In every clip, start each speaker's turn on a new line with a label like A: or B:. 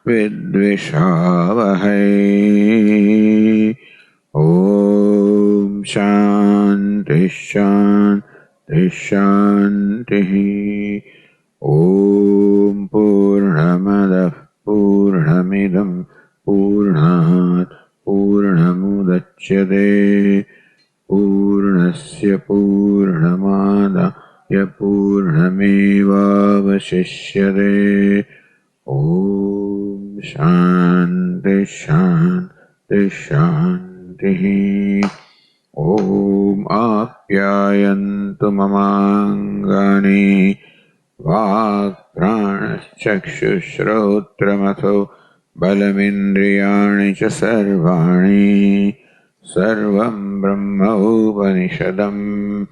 A: vidvishavahai. Om Shanti Shanti Shanti. Om Purnamadah Purnamidam Purnat Purnamudachyate Purnasya Purnamadaya Purnamevavashishyate. Om Shanti Shanti Shanti. Om Apyayantu Mamangani Vakpranashchakshushrotramatho Balamindriyani cha sarvani Sarvam Brahma Upanishadam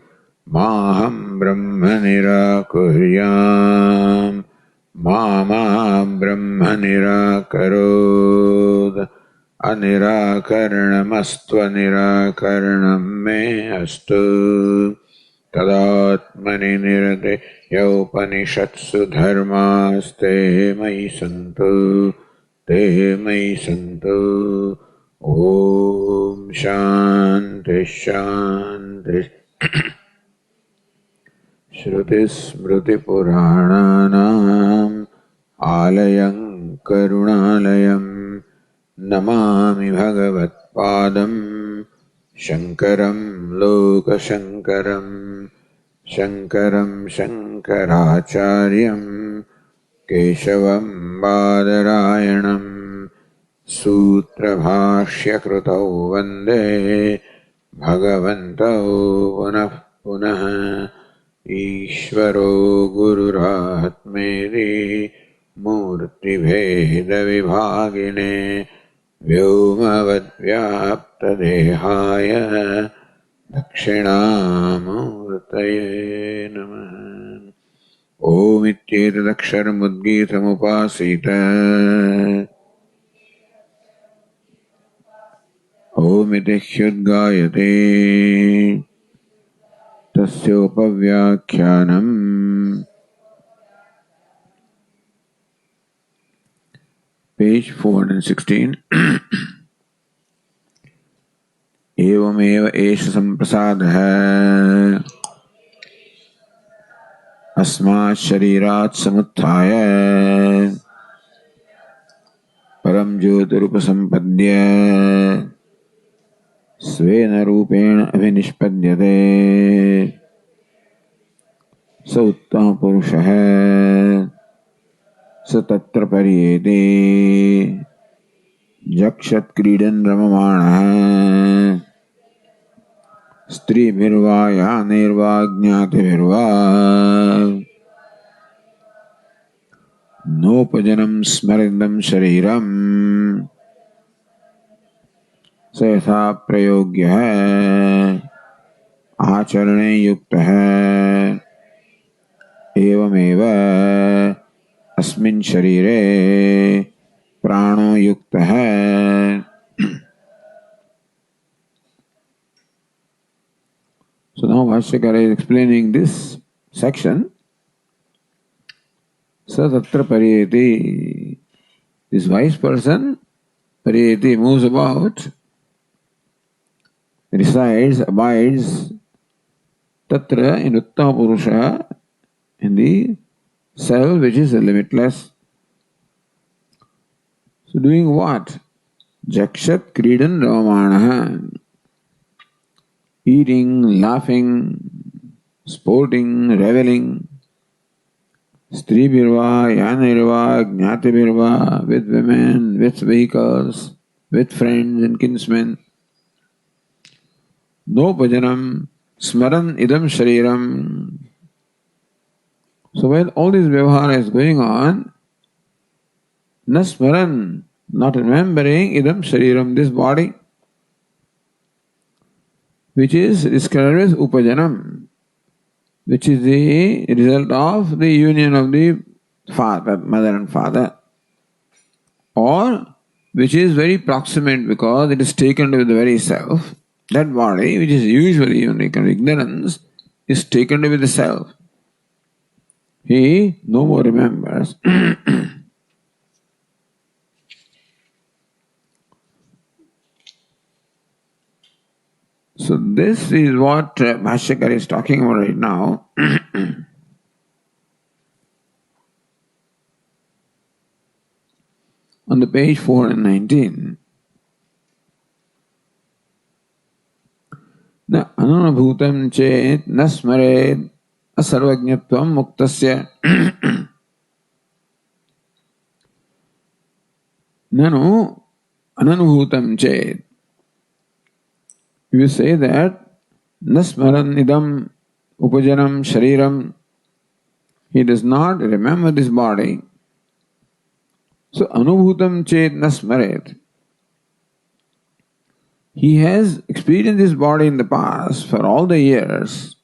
A: Maham Brahma Nirakuryam Mama Brahma Nirakarod Anirakaranamastva Nirakaranam me astu Tadatmani nirate Upanishatsu dharmaste mai santu te mai santu. Om Shanti Shanti. Shruti Smriti Purananam Alayam Karunalayam Namami Bhagavat Padam Shankaram Loka Shankaram Shankaram Shankaracharyam Keshavam Badarayanam Sutra Bhashya Krutau Vande Bhagavantau Punah Punah Ishvaro Gururatmeri Murti Bheda Vibhagine Vyomavad Vyapta Dehaya Dakshinamurtaye Namaha. Om Ityetadaksharamudgitamupasita Om Ityhyudgayate Tasyopavyakyanam. Page 416. Evameva esha samprasadha asmat sharirat samuthaya param jyotirupasampadya svena rupena avinishpadyate sa uttama purushaha sa tatra pariyete jakshat kridan ramamanaha Stri Bhirva Yanirva Jnati Bhirva Nopajanam Smarindam Shariram Sayatha Prayogya Acharane Yukta Evameva Asmin Sharire Prano Yukta. So now Bhashyakara is explaining this section. Sa tatra pariyeti. This wise person, pariyeti, moves about, resides, abides, tatra in uttama purusha, in the self which is limitless. So doing what? Jakshat kridan ramamanaha. Eating, laughing, sporting, reveling. Stri birva, yanirva, jnati birva, with women, with vehicles, with friends and kinsmen. No bhajanam, smaran idam shariram. So while all this vyavahara is going on, na smaran, not remembering idam shariram, this body, which is described as upajanam, which is the result of the union of the father, mother and father, or which is very proximate because it is taken with the very self. That body, which is usually only ignorance, is taken with the self. He no more remembers. So this is what Bhashyakar is talking about right now. On the page 419. Na ananubhutam chet na smared asarvajñatvam muktasya nanu ananubhutam chet. You say that nasmaran idam upajanam shariram. He does not remember this body. So anubhutam chet nasmaret. He has experienced this body in the past for all the years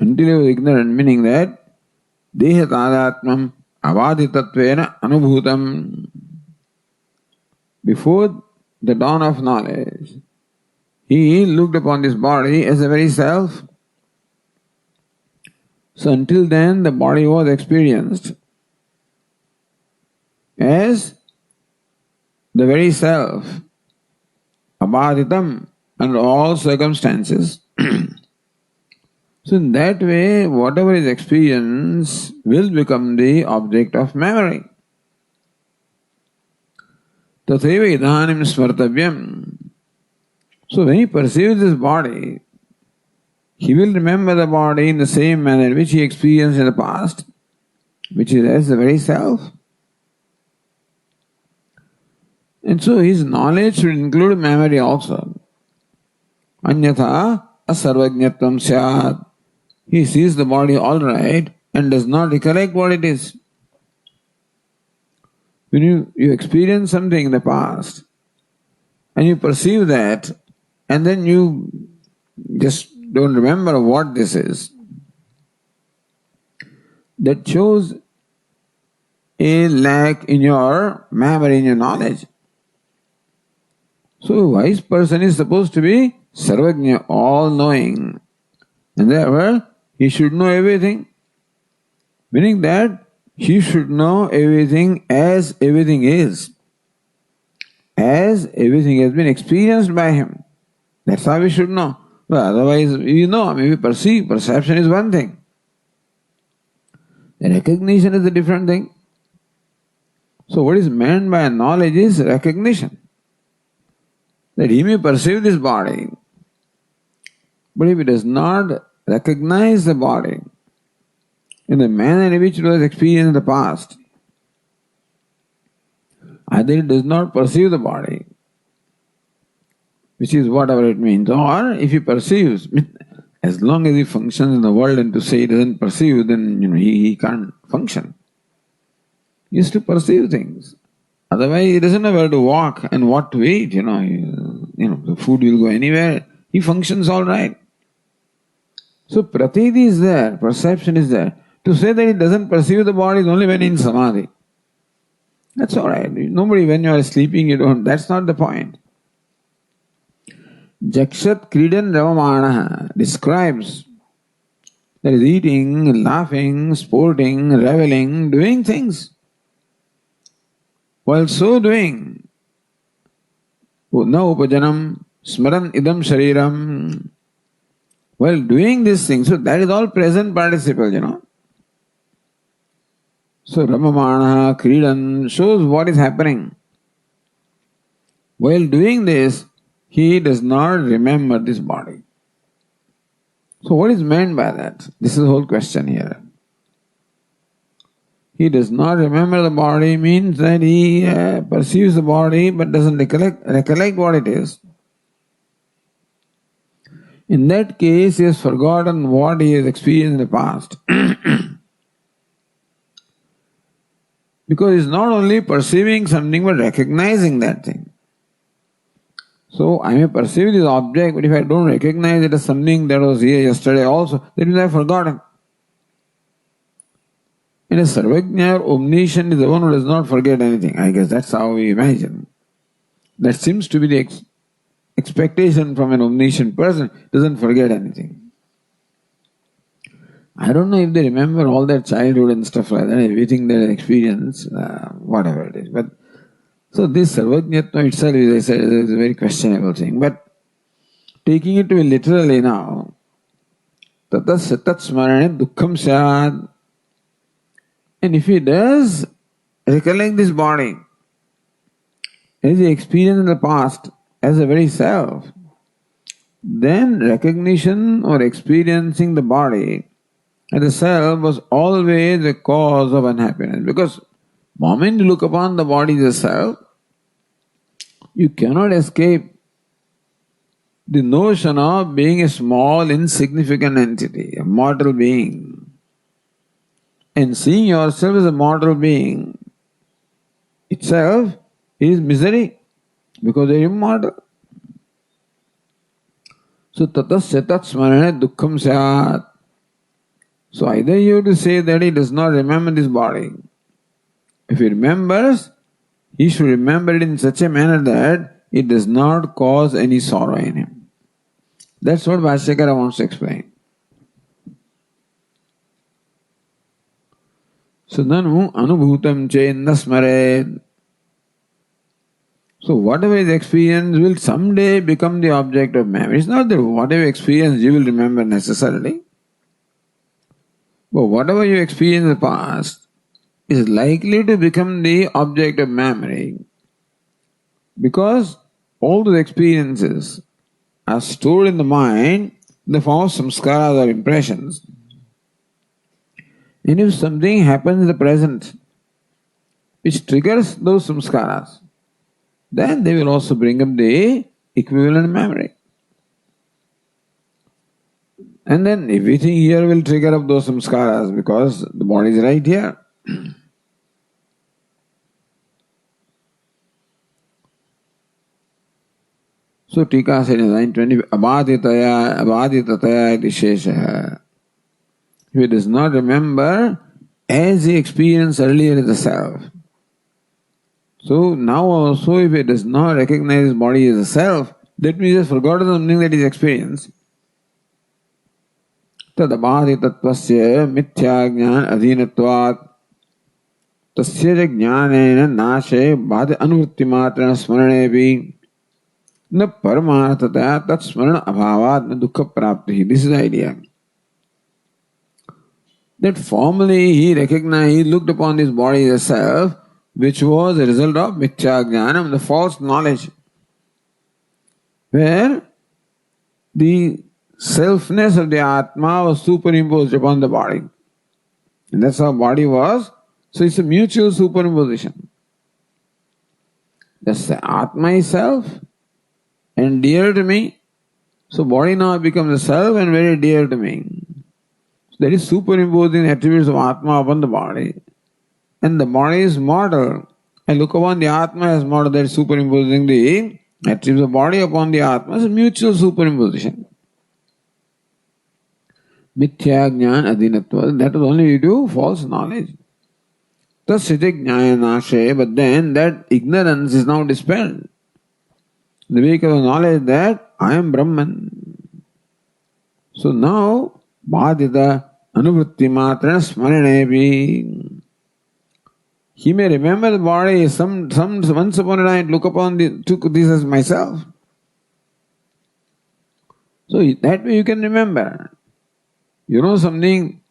A: until he was ignorant, meaning that deha tadatmam avaditatvena anubhutam. Before the dawn of knowledge, he looked upon this body as the very self. So until then the body was experienced as the very self, abaditam, under all circumstances. So in that way, whatever is experienced will become the object of memory. Tatheva idhanim smartavyam. So when he perceives this body, he will remember the body in the same manner which he experienced in the past, which is as the very self. And so his knowledge should include memory also. Anyatha asarvajñatvam syat. He sees the body all right and does not recollect what it is. When you experience something in the past and you perceive that and then you just don't remember what this is, that shows a lack in your memory, in your knowledge. So a wise person is supposed to be sarvajña, all-knowing, and therefore he should know everything, meaning that he should know everything as everything is, as everything has been experienced by him. That's how we should know. Well, otherwise, we perceive. Perception is one thing. The recognition is a different thing. So what is meant by knowledge is recognition. That he may perceive this body, but if he does not recognize the body in the manner in which it was experienced in the past, either he does not perceive the body, which is whatever it means, or if he perceives, as long as he functions in the world, and to say he doesn't perceive, then he can't function. He has to perceive things. Otherwise, he doesn't know where to walk and what to eat. The food will go anywhere. He functions all right. So pratiti is there, perception is there. To say that he doesn't perceive the body is only when in samadhi. That's all right. Nobody, when you are sleeping, you don't. That's not the point. Jakshat kridan ravamana describes that is eating, laughing, sporting, reveling, doing things. While so doing, na upajanam smaran idam shariram, while doing this thing, so that is all present participle, So ramamana kridan shows what is happening. While doing this, he does not remember this body. So what is meant by that? This is the whole question here. He does not remember the body means that he perceives the body but doesn't recollect what it is. In that case, he has forgotten what he has experienced in the past. Because he is not only perceiving something but recognizing that thing. So I may perceive this object, but if I don't recognize it as something that was here yesterday also, that means I have forgotten. And a sarvajña or omniscient is the one who does not forget anything. I guess that's how we imagine. That seems to be the expectation from an omniscient person, doesn't forget anything. I don't know if they remember all their childhood and stuff like that, everything they experience, whatever it is. But so this sarvajñatva itself, as I said, is a very questionable thing. But taking it to be literally now, tatas tat smarane dukkham syad. And if he does recollect this body as he experienced in the past as a very self, then recognition or experiencing the body as a self was always a cause of unhappiness. Because the moment you look upon the body as a self, you cannot escape the notion of being a small, insignificant entity, a mortal being. And seeing yourself as a mortal being itself is misery because they are immortal. So tatasya tat smarane dukkham syat. So either you have to say that he does not remember this body. If he remembers, he should remember it in such a manner that it does not cause any sorrow in him. That's what Bhashyakara wants to explain. So nanu anubhutam chenna smared. So whatever is experienced will someday become the object of memory. It's not that whatever experience you will remember necessarily. But whatever you experienced in the past is likely to become the object of memory. Because all those experiences are stored in the mind in the form of samskaras or impressions. And if something happens in the present which triggers those samskaras, then they will also bring up the equivalent memory. And then everything here will trigger up those samskaras because the body is right here. So Tika said in line 20, abhaditataya iti shesha. If he does not remember as he experienced earlier as the self. So now also if he does not recognize his body as a self, that means he has forgotten something that he experienced. Tad abhaditatvasya mithya-jnana adhinatvat tasya jnanena nashe bhadi anuvrittimatrana smaranevi na paramarthataya tat smarana abhavat na dukkha prapti. This is the idea. That formerly he recognized, he looked upon his body as a self, which was a result of mithya-jnanam, the false knowledge, where the selfness of the Atma was superimposed upon the body. And that's how body was. So it's a mutual superimposition. That's the Atma is self and dear to me. So body now becomes a self and very dear to me. So that is superimposing the attributes of Atma upon the body. And the body is mortal. I look upon the Atma as mortal, that is superimposing the attributes of body upon the Atma. It's a mutual superimposition. Mithya jnana adhinatva, that was only due to false knowledge. Tasya jnana nashe, but then that ignorance is now dispelled. The way of knowledge that I am Brahman. So now, bhadita anuvritti matrana smaranevi. He may remember the body, once upon a time look upon took this as myself. So that way you can remember. You know something,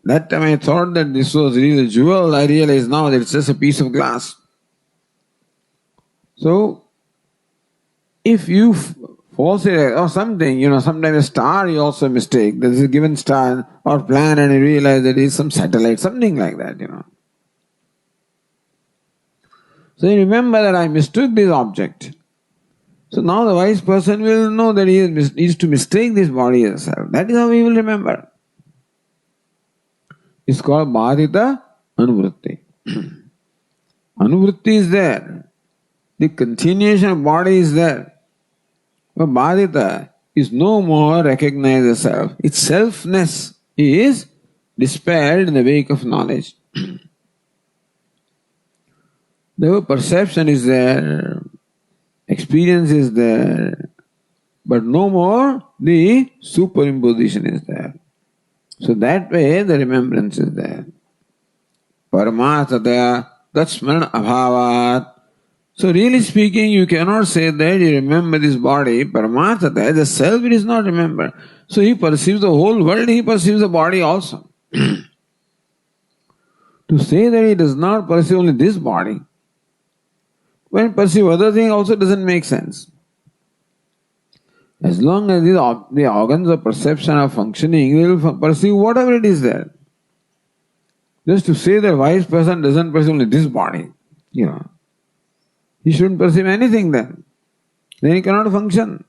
A: that time I thought that this was really a jewel, I realize now that it's just a piece of glass. So, if you falsely, or something, sometimes a star you also mistake, there is a given star or planet and you realize that it is some satellite, something like that, So you remember that I mistook this object. So now the wise person will know that he is to mistake this body as self. That is how he will remember. It's called bhadita anuvritti. Anuvritti is there. The continuation of body is there. But bhadita is no more recognized as self. Its selfness is dispelled in the wake of knowledge. The perception is there, experience is there, but no more the superimposition is there. So that way the remembrance is there. Paramathataya tatsmarana abhavat. So really speaking, you cannot say that you remember this body, paramarthata, the self it is not remembered. So he perceives the whole world, he perceives the body also. To say that he does not perceive only this body, when perceive other things also doesn't make sense. As long as the organs of perception are functioning, they will perceive whatever it is there. Just to say that wise person doesn't perceive only this body, he shouldn't perceive anything then. Then he cannot function.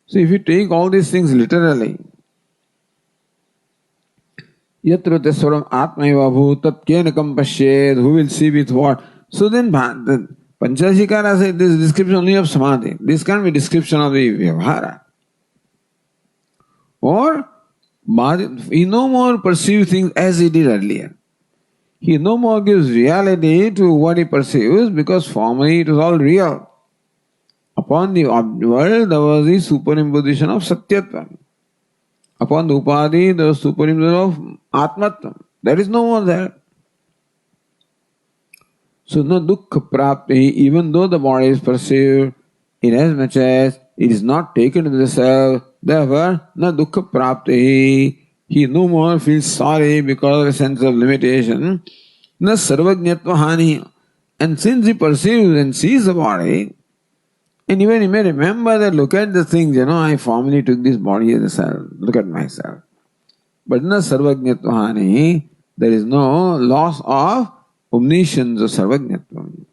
A: So if you take all these things literally, Yatra tesvaram atmaiva bhutat kenakam pashyed, who will see with what? So then the Panchashikara says this is description only of samadhi. This can't be description of the vyavhara. Or he no more perceives things as he did earlier. He no more gives reality to what he perceives because formerly it was all real. Upon the world there was the superimposition of satyatvam. Upon the upadi there was superimposition of atmatvam. There is no more there. So no dukkha prapti, even though the body is perceived, inasmuch as it is not taken to the self, therefore no dukkha prapti. He no more feels sorry because of a sense of limitation. Na sarvajñatva hani. And since he perceives and sees the body, and even he may remember that look at the things, I formerly took this body as a self. Look at myself. But na sarvajñatva hani, there is no loss of omniscience or sarvajñatva.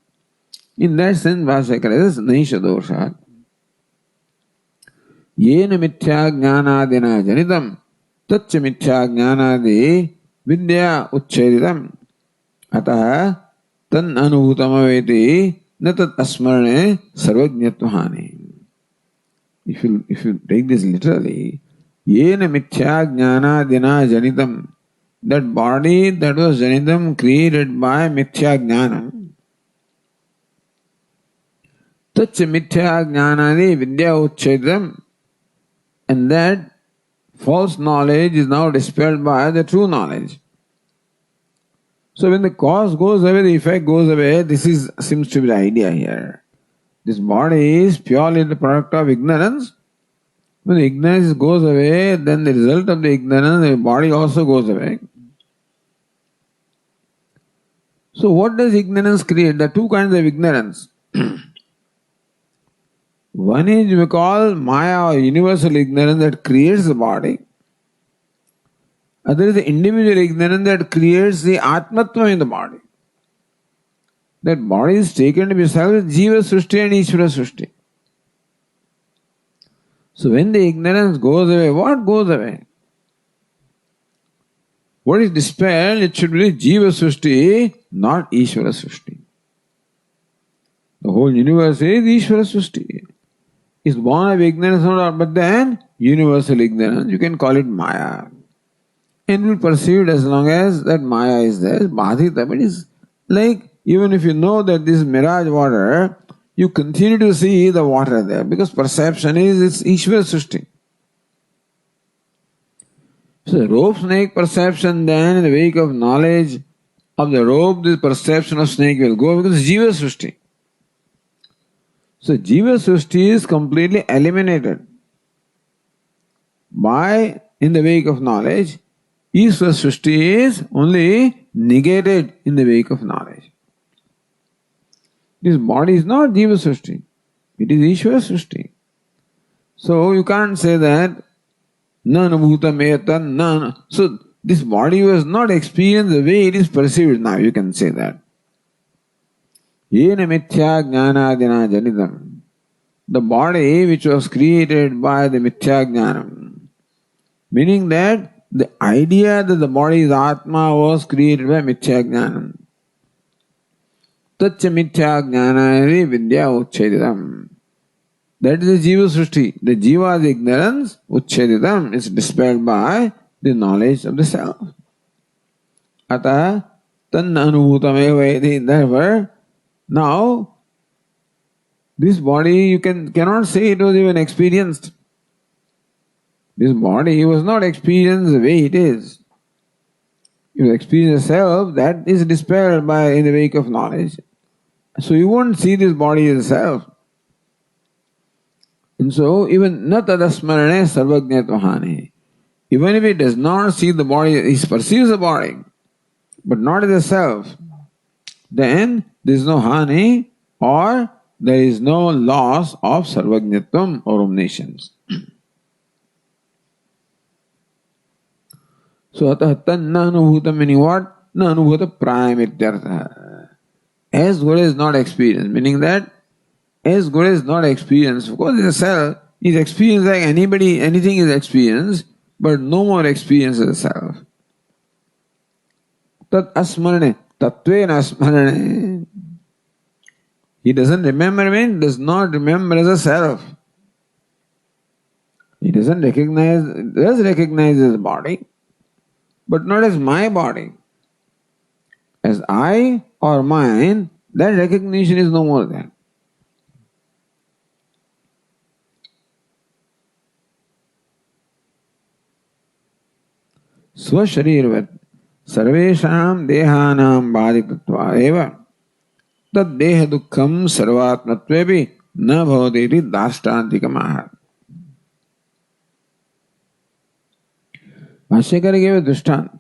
A: In that sense, Bhashyakara says, naisha dosha. Yena mithya jnanadina janitam. Tacca mithya jnanadi vidya uchcheditam atah tan anubhutamaveti na tat asmarane sarvajñatvahani. If you take this literally, yena mithya jnanadina janitam, that body that was janitam created by mithya jnanam. Tacca mithya jnanadi vidya uchcheditam, and that false knowledge is now dispelled by the true knowledge. So when the cause goes away, the effect goes away. This seems to be the idea here. This body is purely the product of ignorance. When the ignorance goes away, then the result of the ignorance, the body also goes away. So what does ignorance create? There are two kinds of ignorance. One is we call Maya or universal ignorance that creates the body. Other is the individual ignorance that creates the Atmatva in the body. That body is taken to be self, Jiva Srushti and Ishvara Srushti. So when the ignorance goes away, what goes away? What is dispelled? It should be Jiva Srushti, not Ishvara Srushti. The whole universe is Ishvara Srushti. It's born of ignorance, but then universal ignorance, you can call it Maya. And will perceive it as long as that Maya is there. Badhita, but it's like even if you know that this is mirage water, you continue to see the water there because perception is its Ishvara Srushti. So rope snake perception, then in the wake of knowledge of the rope, this perception of snake will go because it's Jiva Srushti. So Jiva Srushti is completely eliminated by in the wake of knowledge. Ishvara Srushti is only negated in the wake of knowledge. This body is not Jiva Srushti. It is Ishvara Srushti. So you can't say that na anubhuta metan na. So this body was not experienced the way it is perceived now. You can say that. Yena mithya jnanadina janitam. The body which was created by the mithya jnanam. Meaning that the idea that the body is Atma was created by mithya jnanam. Tacca mithya jnanari vidya uchcheditam. That is the Jiva Srushti. The Jiva's ignorance, uchcheditam, is dispelled by the knowledge of the self. Ata tan anubhutameva. Therefore, now, this body you cannot say it was even experienced. This body was not experienced the way it is. You experience the self, that is dispelled by in the wake of knowledge. So you won't see this body as self. And so even na tadasmarane sarvajñatvahani. Even if he does not see the body, he perceives the body, but not as a self, then there is no hani or there is no loss of sarvajñatvam or omniscience. So atah tanna anubhutam, meaning what? Na anubhuta prayam ityartha. As good as not experienced, meaning that as good as not experienced. Of course, in a self, is experienced like anybody, anything is experienced, but no more experience as a self. Tat asmarane, tattvena asmarane. He doesn't remember when, does not remember as a self. He doesn't recognize, does recognize his body, but not as my body. As I or mine, that recognition is no more there. Swasharirvat sarvesham dehanam bhaditatva eva tad deha dukkham sarvatmatvevi na bhavati dashtantikamaha. भाष्यकार के दृष्टांत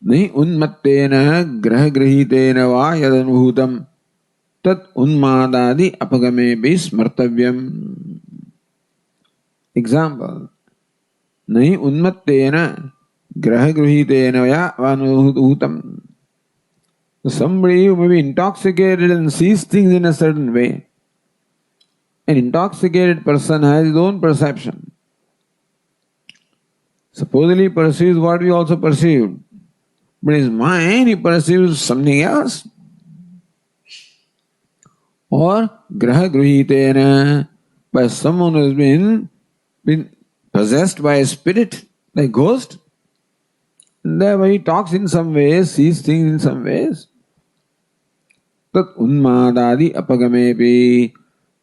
A: नहीं उन्मत्तेन ग्रह गृहीतेन वा यदनुभूतम तत् उन्मादादि अपगमे भी स्मर्तव्यम. Example नहीं उन्मत्तेन ग्रह गृहीतेन वा अनुभूतम. Somebody who may be intoxicated and sees things in a certain way. An intoxicated person has his own perception. Supposedly he perceives what we also perceive, but his mind he perceives something else. Or graha gruhitena, by someone who has been possessed by a spirit, like ghost. And therefore he talks in some ways, sees things in some ways. Tat unmadadi apagamepi.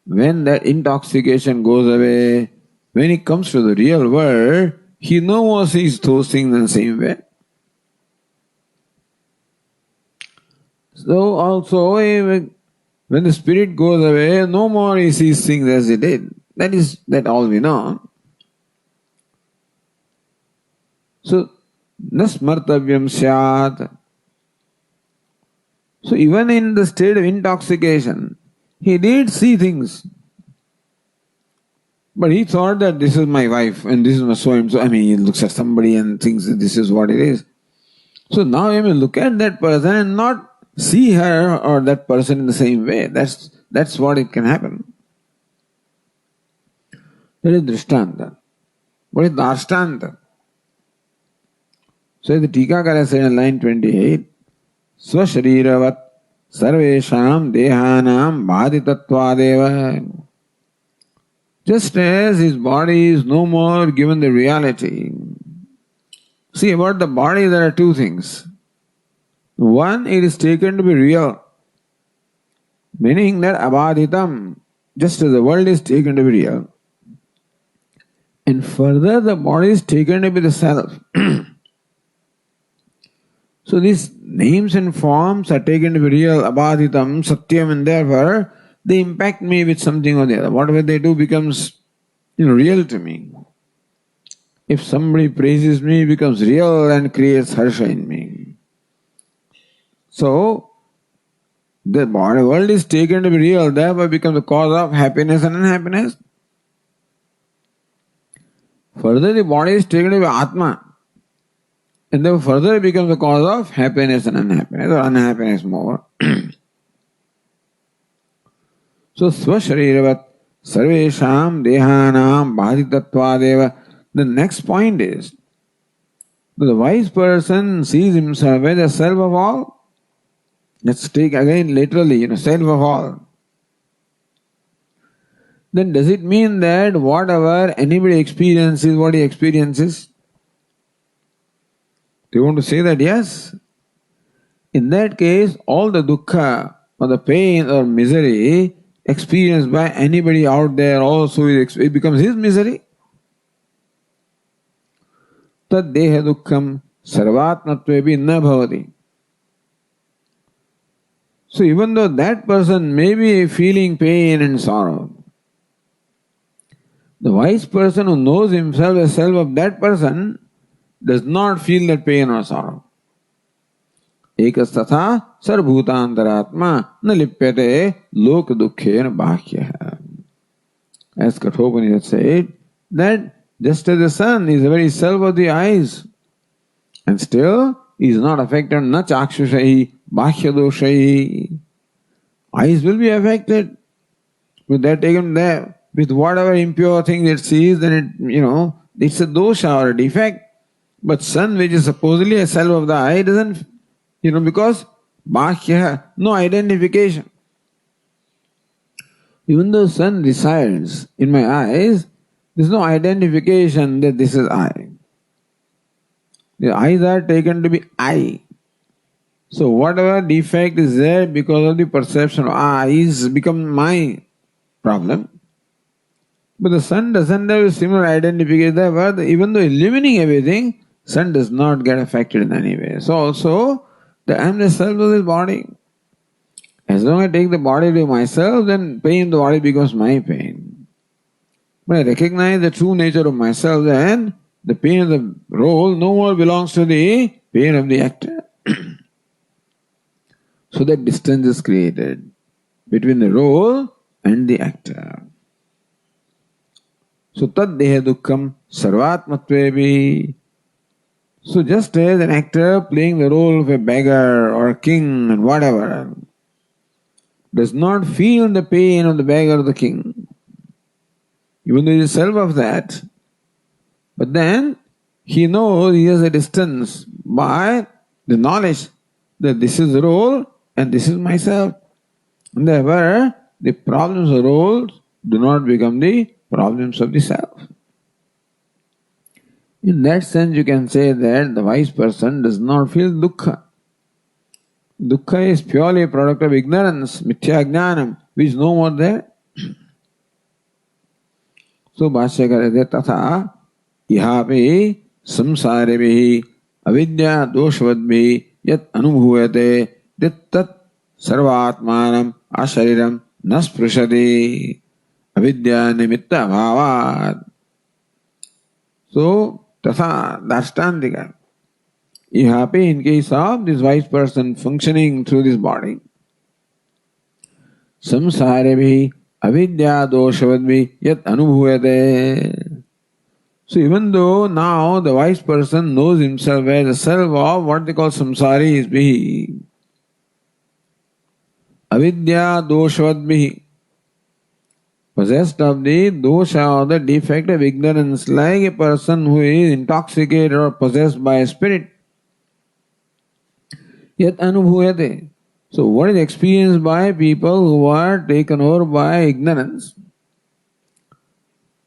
A: When that intoxication goes away, when he comes to the real world, he no more sees those things in the same way. So also, when the spirit goes away, no more he sees things as he did. That all we know. So, nasmartavyam syat. So even in the state of intoxication, he did see things. But he thought that this is my wife and this is my so and so. I mean, he looks at somebody and thinks that this is what it is. So now he may look at that person and not see her or that person in the same way. That's what it can happen. That is drishtanta. What is dashtanta? So the Tikakara said in line 28, Swashariravat sarvesham dehanam bhaditattvadeva. Just as his body is no more given the reality. See, about the body there are two things. One, it is taken to be real, meaning that abhaditam, just as the world is taken to be real. And further, the body is taken to be the self. So these names and forms are taken to be real, abhaditam, satyam, and therefore they impact me with something or the other. Whatever they do becomes real to me. If somebody praises me, it becomes real and creates harsha in me. So, the body world is taken to be real, therefore becomes the cause of happiness and unhappiness. Further, the body is taken to be Atma, and therefore further it becomes the cause of happiness and unhappiness, or unhappiness more. So, Swashariravat Sarvesham Dehanam Bhaditattvadeva. The next point is, the wise person sees himself as the self of all. Let's take again literally, self of all. Then does it mean that whatever anybody experiences, what he experiences? Do you want to say that? Yes. In that case, all the dukkha or the pain or misery experienced by anybody out there also, it becomes his misery. Tad deha dukkham sarvatmatvevi na bhavati. So even though that person may be feeling pain and sorrow, the wise person who knows himself as self of that person does not feel that pain or sorrow. Ekastatha sarvbhutantaratma na lipyate lok dukkhena bhakya. As Kathopanishad said, that just as the sun is the very self of the eyes, and still is not affected, na chakshushahi bhakya doshahi. Eyes will be affected. With that taken there, with whatever impure thing it sees, then it's a dosha or a defect. But sun, which is supposedly a self of the eye, doesn't, because bhakya, no identification. Even though sun resides in my eyes, there is no identification that this is I. The eyes are taken to be I. So whatever defect is there because of the perception of eyes become my problem. But the sun doesn't have a similar identification there, but even though illuminating everything, sun does not get affected in any way. So also, I am the self of this body. As long as I take the body to myself, then pain in the body becomes my pain. When I recognize the true nature of myself, then the pain of the role no more belongs to the pain of the actor. So that distance is created between the role and the actor. So tad deha dukkham sarvatmatvevi. So just as an actor playing the role of a beggar or a king and whatever does not feel the pain of the beggar or the king, even though he is self of that, but then he knows he has a distance by the knowledge that this is the role and this is myself. And therefore, the problems of roles do not become the problems of the self. In that sense, you can say that the wise person does not feel dukkha. Dukkha is purely a product of ignorance, mithya jnanam, which is no more there. So Bhashyakara says, tatha ihapi samsarevihi avidya doshvadvihi yat anubhuvate tat sarvatmanam ashariram nasprushati avidya nimitta bhavat. So, tatha, darshtantika. Ihapi, in case of this wise person functioning through this body, samsarevihi avidya doshvadvihi yat anubhuvate. So even though now the wise person knows himself as the self of what they call samsari is bihi, avidya doshvadvihi, possessed of the dosha or the defect of ignorance, like a person who is intoxicated or possessed by a spirit. Yet anubhuyate. So what is experienced by people who are taken over by ignorance?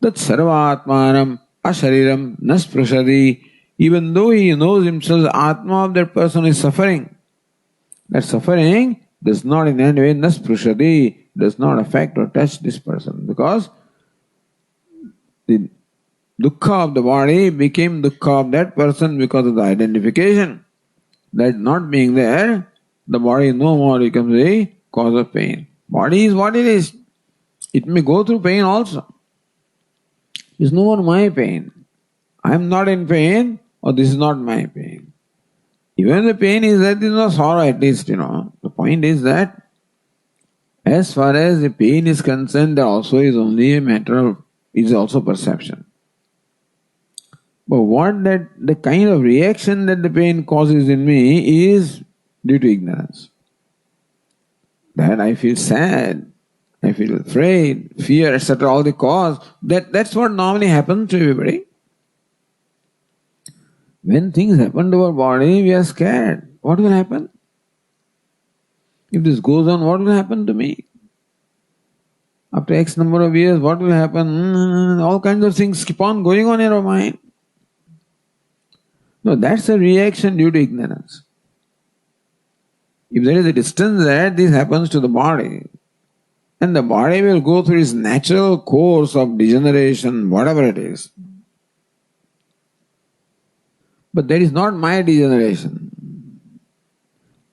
A: That sarvatmanam ashariram nasprushati. Even though he knows himself, the atma of that person is suffering. That suffering does not in any way nasprushati, does not affect or touch this person, because the dukkha of the body became dukkha of that person because of the identification. That not being there, the body no more becomes a cause of pain. Body is what it is. It may go through pain also. It's no more my pain. I am not in pain, or this is not my pain. Even the pain is that there is no sorrow, at least, The point is that as far as the pain is concerned, there also is only a matter of, is also perception. But the kind of reaction that the pain causes in me is due to ignorance. That I feel sad, I feel afraid, fear, etc., all the cause, that's what normally happens to everybody. When things happen to our body, we are scared. What will happen? If this goes on, what will happen to me? After X number of years, what will happen? All kinds of things keep on going on in our mind. No, that's a reaction due to ignorance. If there is a distance there, this happens to the body. And the body will go through its natural course of degeneration, whatever it is. But that is not my degeneration.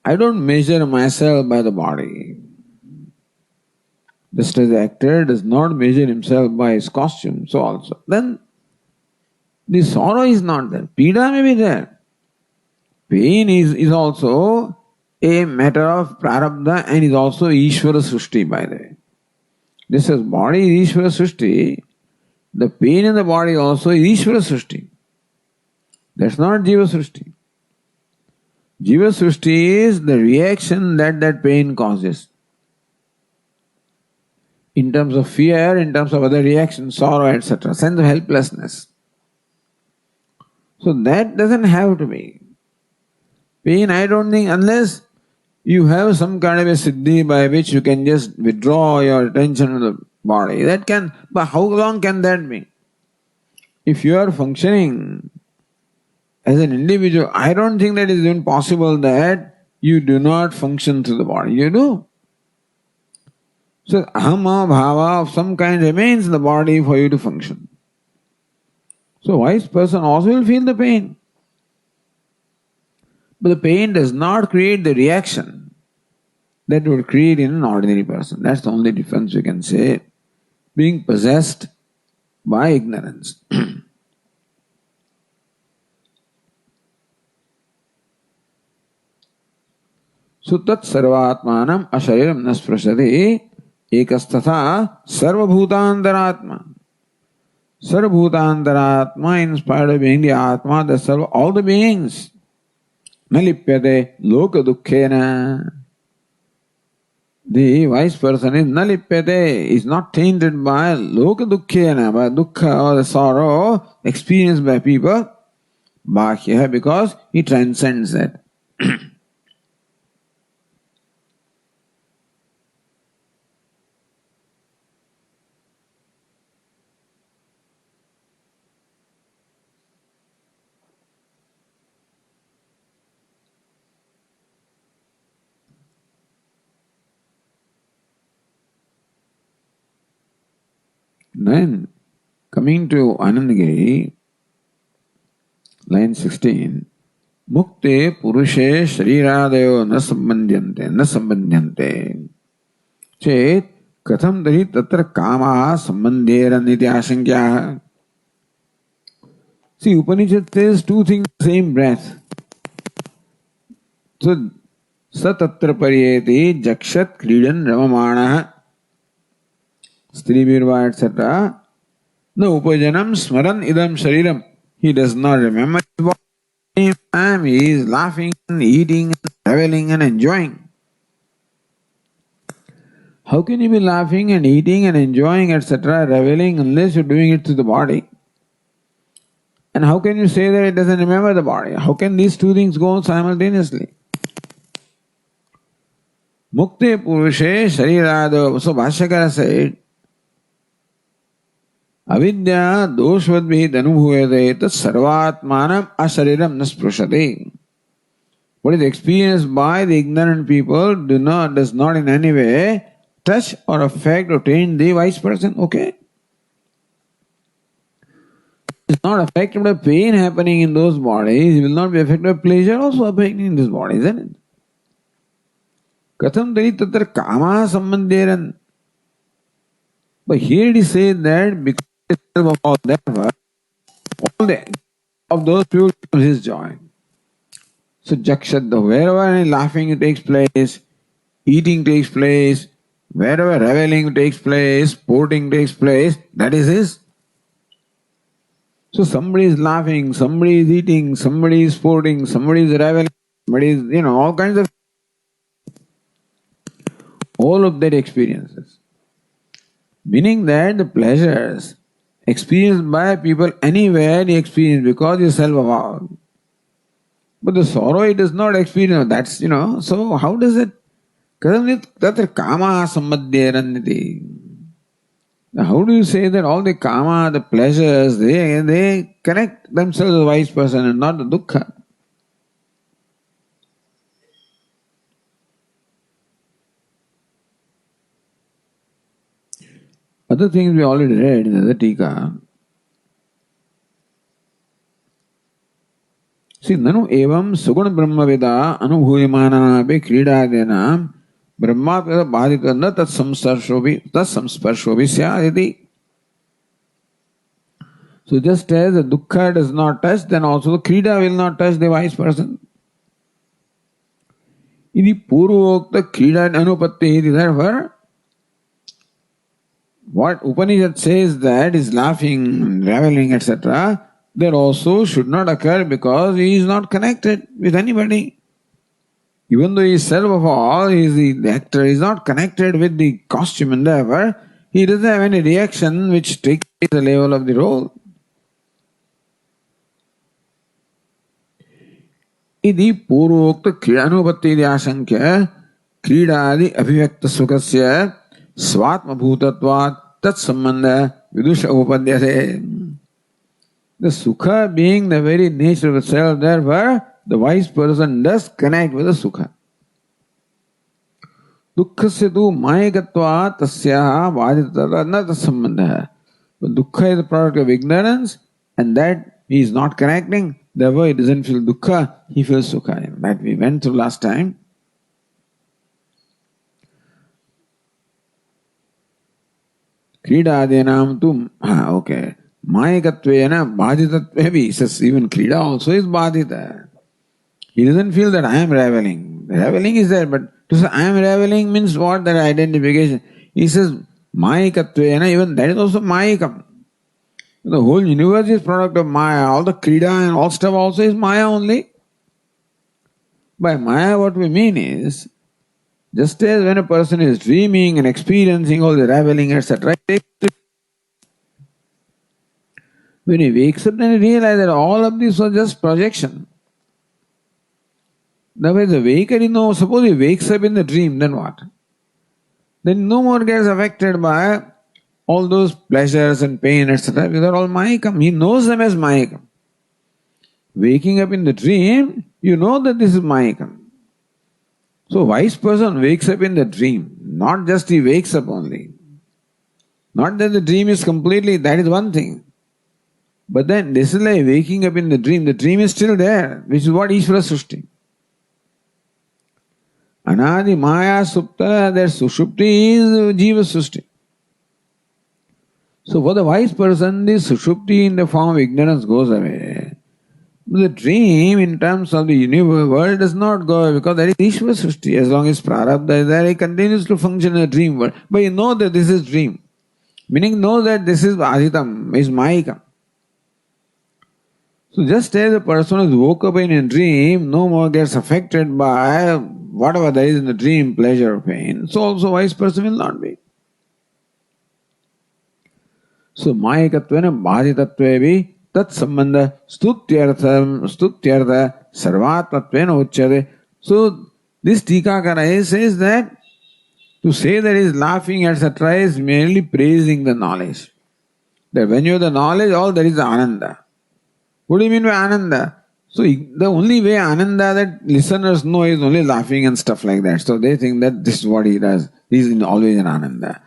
A: I don't measure myself by the body. Just as the actor does not measure himself by his costume, so also. Then the sorrow is not there. Pida may be there. Pain is also a matter of prarabdha and is also Ishvara Srishti, by the way. Just as body is Ishvara Srishti, the pain in the body also is Ishvara Srishti. That's not Jiva Srishti. Jiva Srishti is the reaction that pain causes. In terms of fear, in terms of other reactions, sorrow, etc., sense of helplessness. So that doesn't have to be. Pain, I don't think, unless you have some kind of a siddhi by which you can just withdraw your attention to the body, that can, but how long can that be? If you are functioning as an individual, I don't think that it is even possible that you do not function through the body. You do. So ahama bhava of some kind remains in the body for you to function. So a wise person also will feel the pain. But the pain does not create the reaction that would create in an ordinary person. That's the only difference you can say. Being possessed by ignorance. So tat sarvatmanam ashariram nasprashati ekastatha sarvabhutantaratma. Sarvabhutantaratma, in spite of being the Atma, the Sarva, all the beings. Nalipyate loka dukkhena. The wise person is nalipyate, is not tainted by loka dukkhena, by dukkha or the sorrow experienced by people. Bhakya, because he transcends that. Then, coming to Anandagiri, line 16, Mukte Purushe Shariradeyo na sambandhyante. Chet katham dari tatra kama sambandhera niti ashankyaha. See, Upanishad says two things in the same breath. So, satatra pariyeti jakshat kridan ramamanaha. Stribirva, etc. No upajanam smaran idam shariram. He does not remember his body. He is laughing and eating and reveling and enjoying. How can you be laughing and eating and enjoying, etc., reveling, unless you're doing it through the body? And how can you say that it doesn't remember the body? How can these two things go on simultaneously? Mukte purushe sharirado. So Bhashyakara said, Avidya doshvadbhi danubhuyate tat sarvatmanam ashariram nasprushate. What is experienced by the ignorant people does not in any way touch or affect or taint the wise person. Okay? He is not affected by pain happening in those bodies. He will not be affected by pleasure also happening in this body, isn't it? Katham tari tatra kama sambandheran. But here it is said that because of all that, all the of those people becomes his joy. So jakshat, wherever any laughing takes place, eating takes place, wherever reveling takes place, sporting takes place, that is his. So somebody is laughing, somebody is eating, somebody is sporting, somebody is reveling, somebody is, all kinds of, all of that experiences. Meaning that the pleasures experienced by people anywhere they experience because you self-aware. But the sorrow it does not experience. That's, so how does it? Tatra kama sammadhyeranniti. How do you say that all the kama, the pleasures, they connect themselves to the wise person and not the dukkha? Other things we already read in the Tika. See, nanu evam suguna brahmaveda anubhuyamananapi kridadena brahmapeda bhaditana tat samsparshovi syaditi. So just as the dukkha does not touch, then also the krida will not touch the wise person. Idi purvokta krida anupatti iti. Therefore, what Upanishad says that is laughing, reveling, etc., that also should not occur because he is not connected with anybody. Even though he is self of all, he is the actor, he is not connected with the costume and therefore he doesn't have any reaction which takes the level of the role. Idi purvokta kridanupatti ashankya kridadi abhivyakta sukasya svatma bhutatvat tat sambandha vidusha upadyate. The sukha being the very nature of the self, therefore the wise person does connect with the sukha. Dukkhasya tu mayakatvat tasyaha vajitata na tasambandha. But dukkha is the product of ignorance and that he is not connecting, therefore he doesn't feel dukkha, he feels sukha. That we went through last time. Krida adenam tu, okay. Mayakatvena bhajitatvevi, says even krida also is bhajita. He doesn't feel that I am reveling. The reveling is there, but to say I am reveling means what? That identification. He says mayakatvena, even that is also mayakam. The whole universe is product of maya. All the krida and all stuff also is maya only. By maya what we mean is, just as when a person is dreaming and experiencing all the reveling, etc., when he wakes up, then he realizes that all of this was just projection. Otherwise, the waker, suppose he wakes up in the dream, then what? Then no more gets affected by all those pleasures and pain, etc. These are all mayakam. He knows them as mayakam. Waking up in the dream, you know that this is mayakam. So, wise person wakes up in the dream, not just he wakes up only. Not that the dream is completely, that is one thing. But then this is like waking up in the dream is still there, which is what Ishvara Srushti. Anadi Maya Supta, that Sushupti is Jiva Srushti. So for the wise person, this Sushupti in the form of ignorance goes away. The dream in terms of the universe world does not go away because that is Ishvara Srushti. As long as Prarabdha is there, he continues to function in the dream world. But you know that this is dream. Meaning know that this is Adhitam, is Mayikam. So just as a person who woke up in a dream no more gets affected by whatever there is in the dream, pleasure or pain, so also wise person will not be. So mayakatvena bhajitatvevi tat sambandha stutyartha sarvatmatvena uchyate. So this Tikakara says that to say that he is laughing etc. is merely praising the knowledge. That when you have the knowledge, all there is ananda. What do you mean by ananda? So the only way ananda that listeners know is only laughing and stuff like that. So they think that this is what he does. He is always in ananda.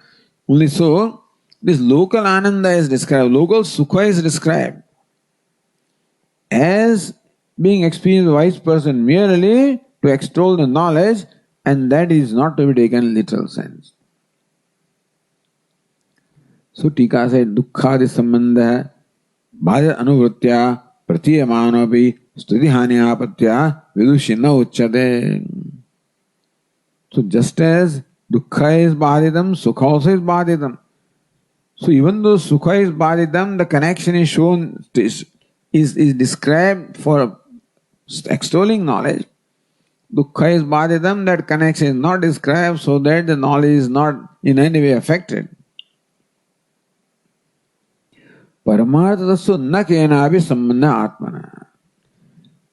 A: Only so, this local ananda is described, local sukha is described as being experienced by a wise person merely to extol the knowledge, and that is not to be taken in literal sense. So Tika said, Dukkhadi sambandha bhaja anuvritya pratiyamanopi studihanyapatya vidushina uchyate. So just as dukkha is bhaditam, sukha also is bhaditam. So even though sukha is bhaditam, the connection is shown, is described for extolling knowledge. Dukkha is bhaditam, that connection is not described so that the knowledge is not in any way affected. Paramarthasu na kenapi sambandha atmana.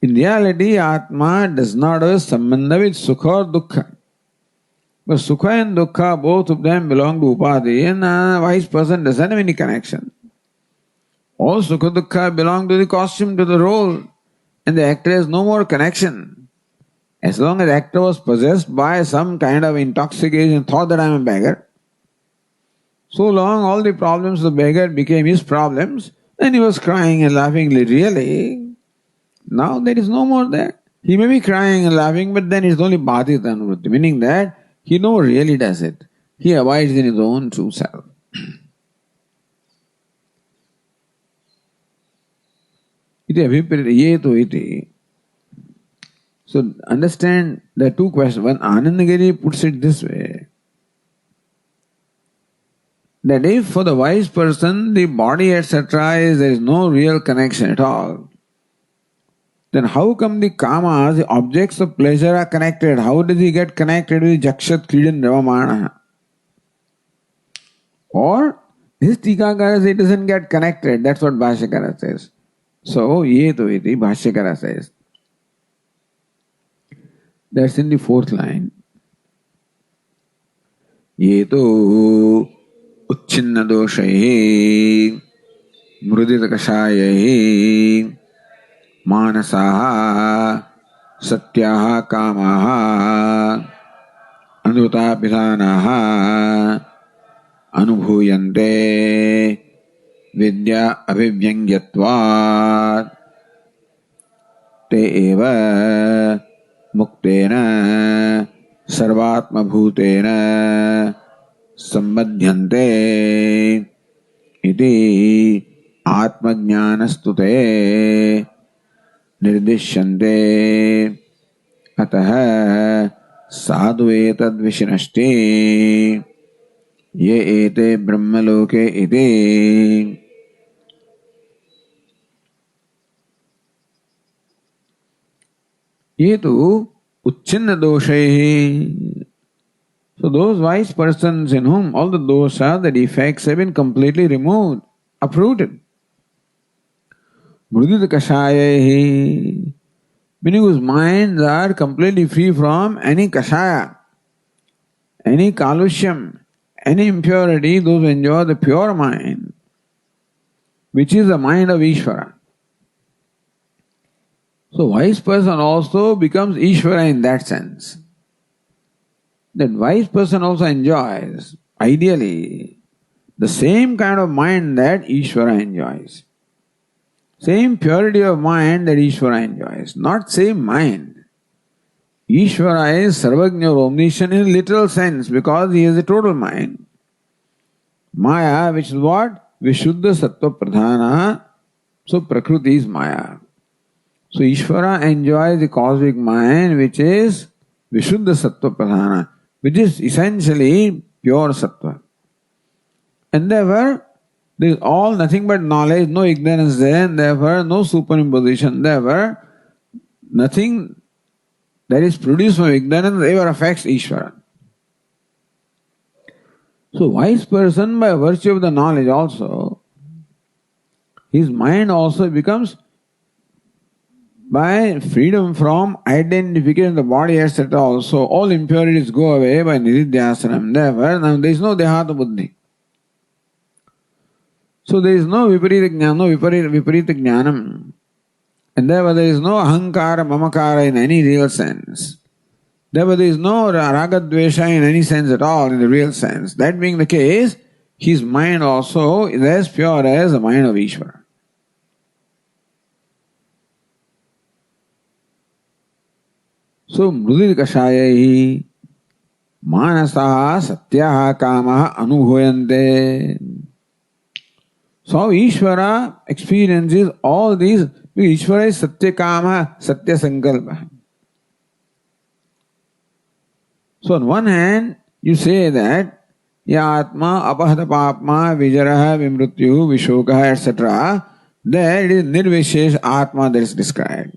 A: In reality, Atma does not have sambandha with Sukha or Dukkha. But Sukha and Dukkha, both of them belong to Upadhi, and a wise person doesn't have any connection. All Sukha Dukkha belong to the costume, to the role, and the actor has no more connection. As long as the actor was possessed by some kind of intoxication, thought that I am a beggar, so long all the problems of the beggar became his problems, then he was crying and laughing. Really, Now there is no more there. He may be crying and laughing, but then it's only Bhadita Anuvritti, meaning that he never really does it. He abides in his own true self. Iti abhiprita yeto iti. So understand there are two questions. One, Anandagiri puts it this way, that if for the wise person the body etc. there is no real connection at all, then how come the kamas, the objects of pleasure are connected? How does he get connected with Jakshat Kridan Ravamana? Or this Tikakara says it doesn't get connected. That's what Bhashyakara says. So, yeto iti, Bhashyakara says. That's in the fourth line. Yeto uchinna doshahi mrudita kashayahi मानसाः सत्याः कामाः अनुतापिधानाः अनुभूयन्ते विद्या अभिव्यङ्ग्यत्वात् ते एव मुक्तेन सर्वात्मभूतेन सम्बध्यन्ते इति आत्मज्ञानस्तुते निर्दिश्यन्ते अतः साधु एतद्विशिनष्टि ये एते ब्रह्मलोके इति. ये तु उच्छिन्न दोषैः. So those wise persons in whom all the dosha, the defects have been completely removed, uprooted. Mrudita kashayahi, meaning whose minds are completely free from any kashaya, any kalushyam, any impurity, those who enjoy the pure mind, which is the mind of Ishvara. So wise person also becomes Ishvara in that sense. That wise person also enjoys, ideally, the same kind of mind that Ishvara enjoys. Same purity of mind that Ishvara enjoys, not same mind. Ishvara is Sarvajna or omniscient in a literal sense because he has a total mind. Maya, which is what? Vishuddha Sattva Pradhana. So Prakriti is Maya. So Ishvara enjoys the cosmic mind which is Vishuddha Sattva Pradhana, which is essentially pure Sattva. And therefore, there is all nothing but knowledge, no ignorance there, and therefore no superimposition. Therefore, nothing that is produced from ignorance ever affects Ishvara. So, wise person, by virtue of the knowledge also, his mind also becomes, by freedom from identification of the body, etc., also, all impurities go away by nididhyasanam. Therefore, now there is no dehata buddhi. So there is no viparita jnana, no viparita jnanam. And therefore there is no ahankara, mamakara in any real sense. Therefore there is no ragadvesha in any sense at all, in the real sense. That being the case, his mind also is as pure as the mind of Ishvara. So mrudita kashayahi manasaha satyaha kamaha anubhuyante. So Ishvara experiences all these. Ishvara is Satya Kama, Satya Sankalpa. So on one hand, you say that Ya Atma, Apahata Papma, Vijaraha, Vimrutyu, Vishokaha, etc. There it is Nirvishesh Atma that is described.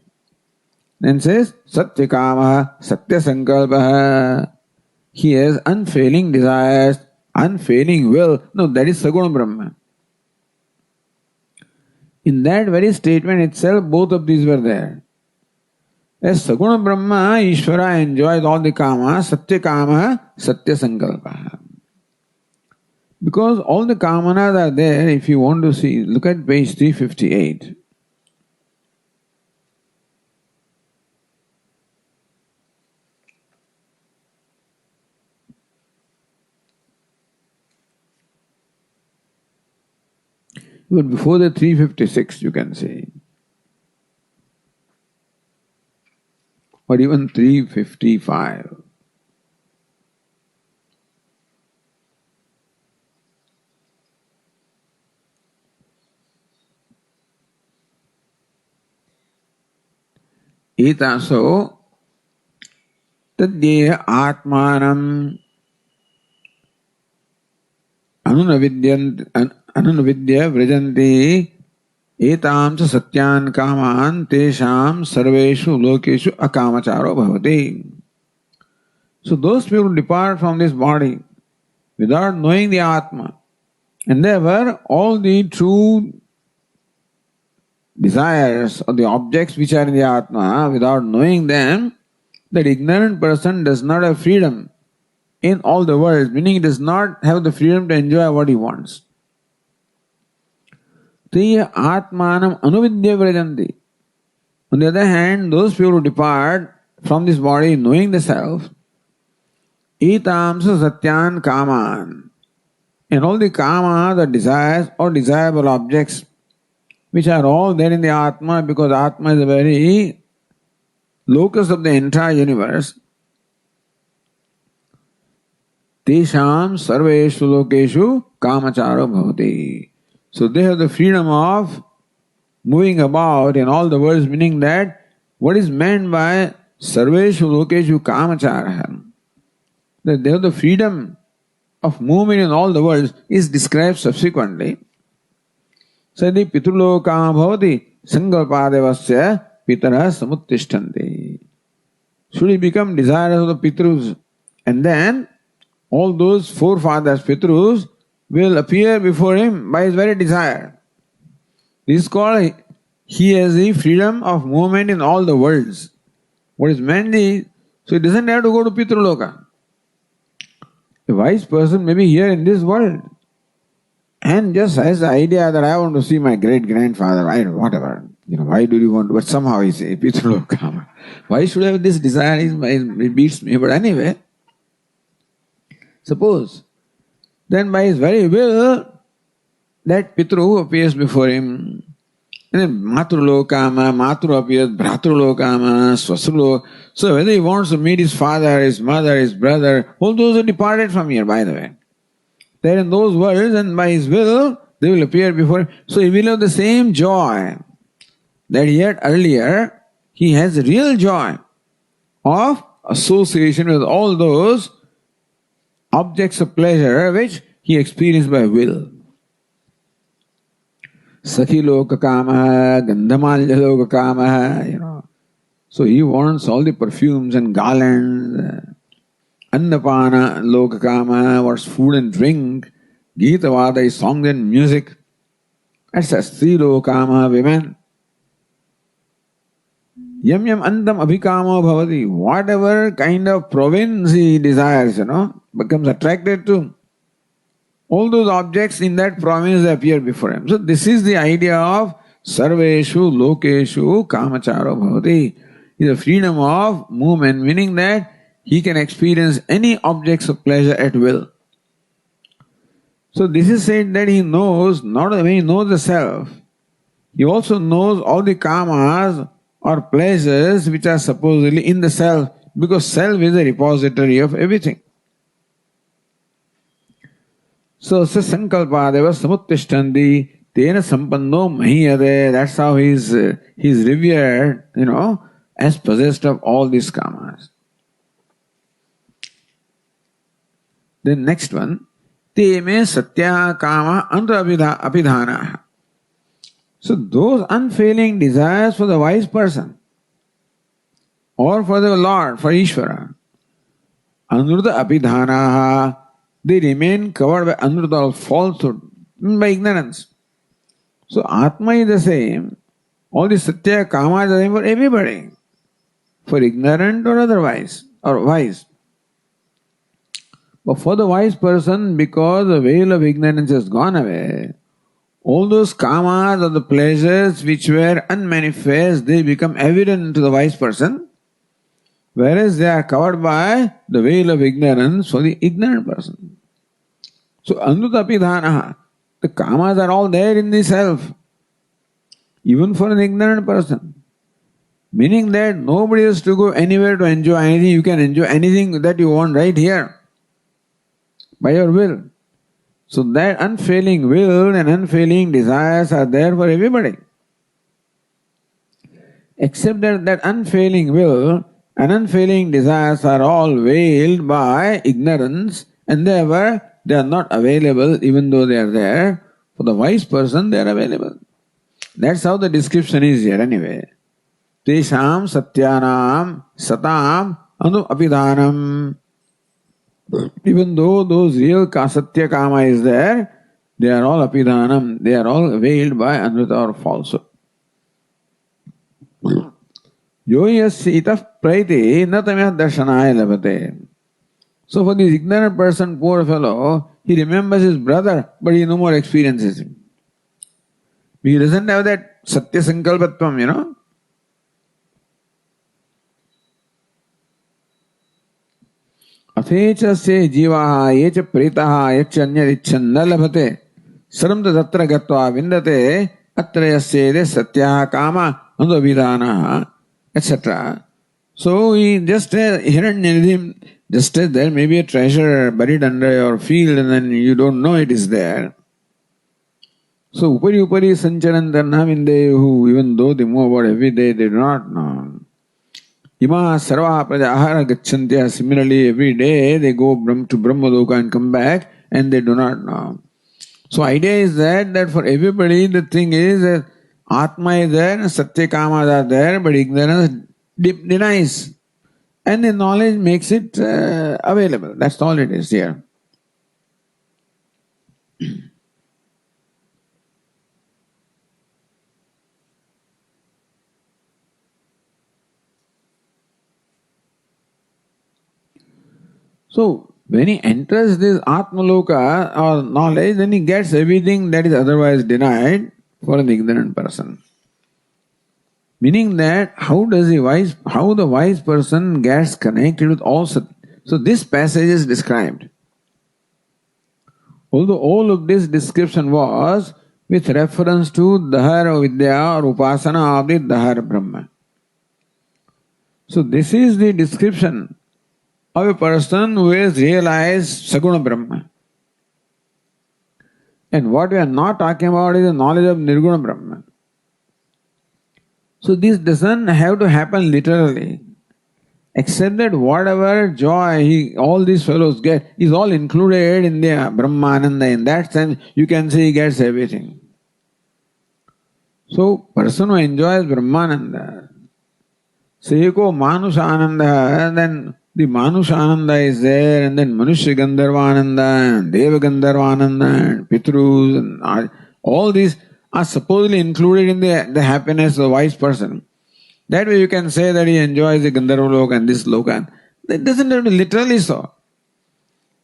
A: Then says Satya Kama, Satya Sankalpa. He has unfailing desires, unfailing will. No, that is Saguna Brahma. In that very statement itself, both of these were there. As Saguna Brahma, Ishvara enjoys all the kama, Satya Kama, Satya Sankalpa. Because all the kamanas are there, if you want to see, look at page 358. But before the 356, you can say. or even 355. Etaso tadyeha atmanam anunavidya vrajanti etam cha satyan kaman tesham sarveshu lokeshu akamacharo bhavati. So those people depart from this body without knowing the Atma. And therefore all the true desires or the objects which are in the Atma, without knowing them, that ignorant person does not have freedom in all the world, meaning he does not have the freedom to enjoy what he wants. Triya atmanam anuvidya vrajanti. On the other hand, those people who depart from this body knowing the self, etamsa satyan kaman, and all the kama, the desires or desirable objects, which are all there in the Atma, because Atma is the very locus of the entire universe. Tesham sarveshu lokeshu kamacharo bhavati. So they have the freedom of moving about in all the worlds, meaning that what is meant by sarveshu lokeshu kamachara, that they have the freedom of movement in all the worlds, is described subsequently. Sadi pitrulokama bhavati sankalpadevasya pitara samuttishtanti. Should he become desirous of the pitrus, and then all those forefathers, pitrus, will appear before him by his very desire. This is called, he has the freedom of movement in all the worlds. What is meant is, so he doesn't have to go to Pitruloka. A wise person may be here in this world and just has the idea that I want to see my great-grandfather, whatever. Why do you want to, but somehow he says, Pitruloka. Why should I have this desire? It beats me. But anyway, suppose, then by his very will, that Pitru appears before him. And then Matrulokama, Matru appears, Bhratrulokama, Swasrulo. So whether he wants to meet his father, his mother, his brother, all those are departed from here, by the way. They're in those worlds, and by his will, they will appear before him. So he will have the same joy that he had earlier. He has real joy of association with all those objects of pleasure which he experienced by will. Sakhi loka kama, gandhamalya loka kama, So he wants all the perfumes and garlands. Annapana loka kama wants food and drink. Gitavada is song and music. That's a stri loka kama, women. Yam yam andam abhikamo bhavati. Whatever kind of province he desires, becomes attracted to. All those objects in that province appear before him. So this is the idea of sarveshu lokeshu kamacharo bhavati. Is the freedom of movement, meaning that he can experience any objects of pleasure at will. So this is said that he knows, not only he knows the self, he also knows all the kamas or pleasures which are supposedly in the self, because self is a repository of everything. So sasankalpadeva samuttishtanti tena sampanno mahiyade. That's how he's revered, as possessed of all these kamas. Then next one, te me satya kama andra apidhana. So those unfailing desires for the wise person or for the Lord, for Ishvara, anurta apidhanaha, they remain covered by anurta of falsehood, by ignorance. So Atma is the same. All the satya kamas are the same for everybody, for ignorant or otherwise, or wise. But for the wise person, because the veil of ignorance has gone away, all those kamas or the pleasures which were unmanifest, they become evident to the wise person, whereas they are covered by the veil of ignorance for the ignorant person. So, anutapidhanaha, the kamas are all there in the self, even for an ignorant person. Meaning that nobody has to go anywhere to enjoy anything. You can enjoy anything that you want right here by your will. So that unfailing will and unfailing desires are there for everybody. Except that unfailing will and unfailing desires are all veiled by ignorance, and therefore they are not available even though they are there. For the wise person they are available. That's how the description is here anyway. Tesham satyanam satam anu apidhanam. Even though those real satya kama is there, they are all apidhanam, they are all veiled by anvrita or falsehood. Yo yasya itah praiti natamyah darshanaya labhate. So for this ignorant person, poor fellow, he remembers his brother, but he no more experiences him. He doesn't have that satya sankalpatvam, you know. अथेच से जीवाः ये च प्रेताः यच्च अन्यदिच्छन् न लभते सर्वं तत्र गत्वा विन्दते अत्र यस्येदे सत्याः कामा अनुविधानाः etc. So he just Hiranyanidim, just as there may be a treasure buried under your field and then you don't know it is there. So upari sancharantarna vinde, who even though they move about every day, they do not know. Ima sarva prajahara gacchantya, similarly every day they go to Brahmaloka and come back and they do not know. So idea is that for everybody the thing is that Atma is there, Satya Kamas are there, but ignorance denies. And the knowledge makes it available. That's all it is here. So, when he enters this Atmaloka or knowledge, then he gets everything that is otherwise denied for an ignorant person. Meaning that how the wise person gets connected with all such. So this passage is described. Although all of this description was with reference to Dahar Vidya or Upasana of the Dahar Brahma. So this is the description of a person who has realized Saguna Brahma. And what we are not talking about is the knowledge of Nirguna Brahma. So this doesn't have to happen literally. Except that whatever joy all these fellows get is all included in the Brahmananda. In that sense, you can say he gets everything. So, person who enjoys Brahmananda, Seko Manushananda, then the Manushananda is there, and then Manushya Gandharvananda, and Deva Gandharvananda, and Pitrus, and all these are supposedly included in the happiness of a wise person. That way you can say that he enjoys the Gandharva Loka and this Loka. That doesn't have to be literally so.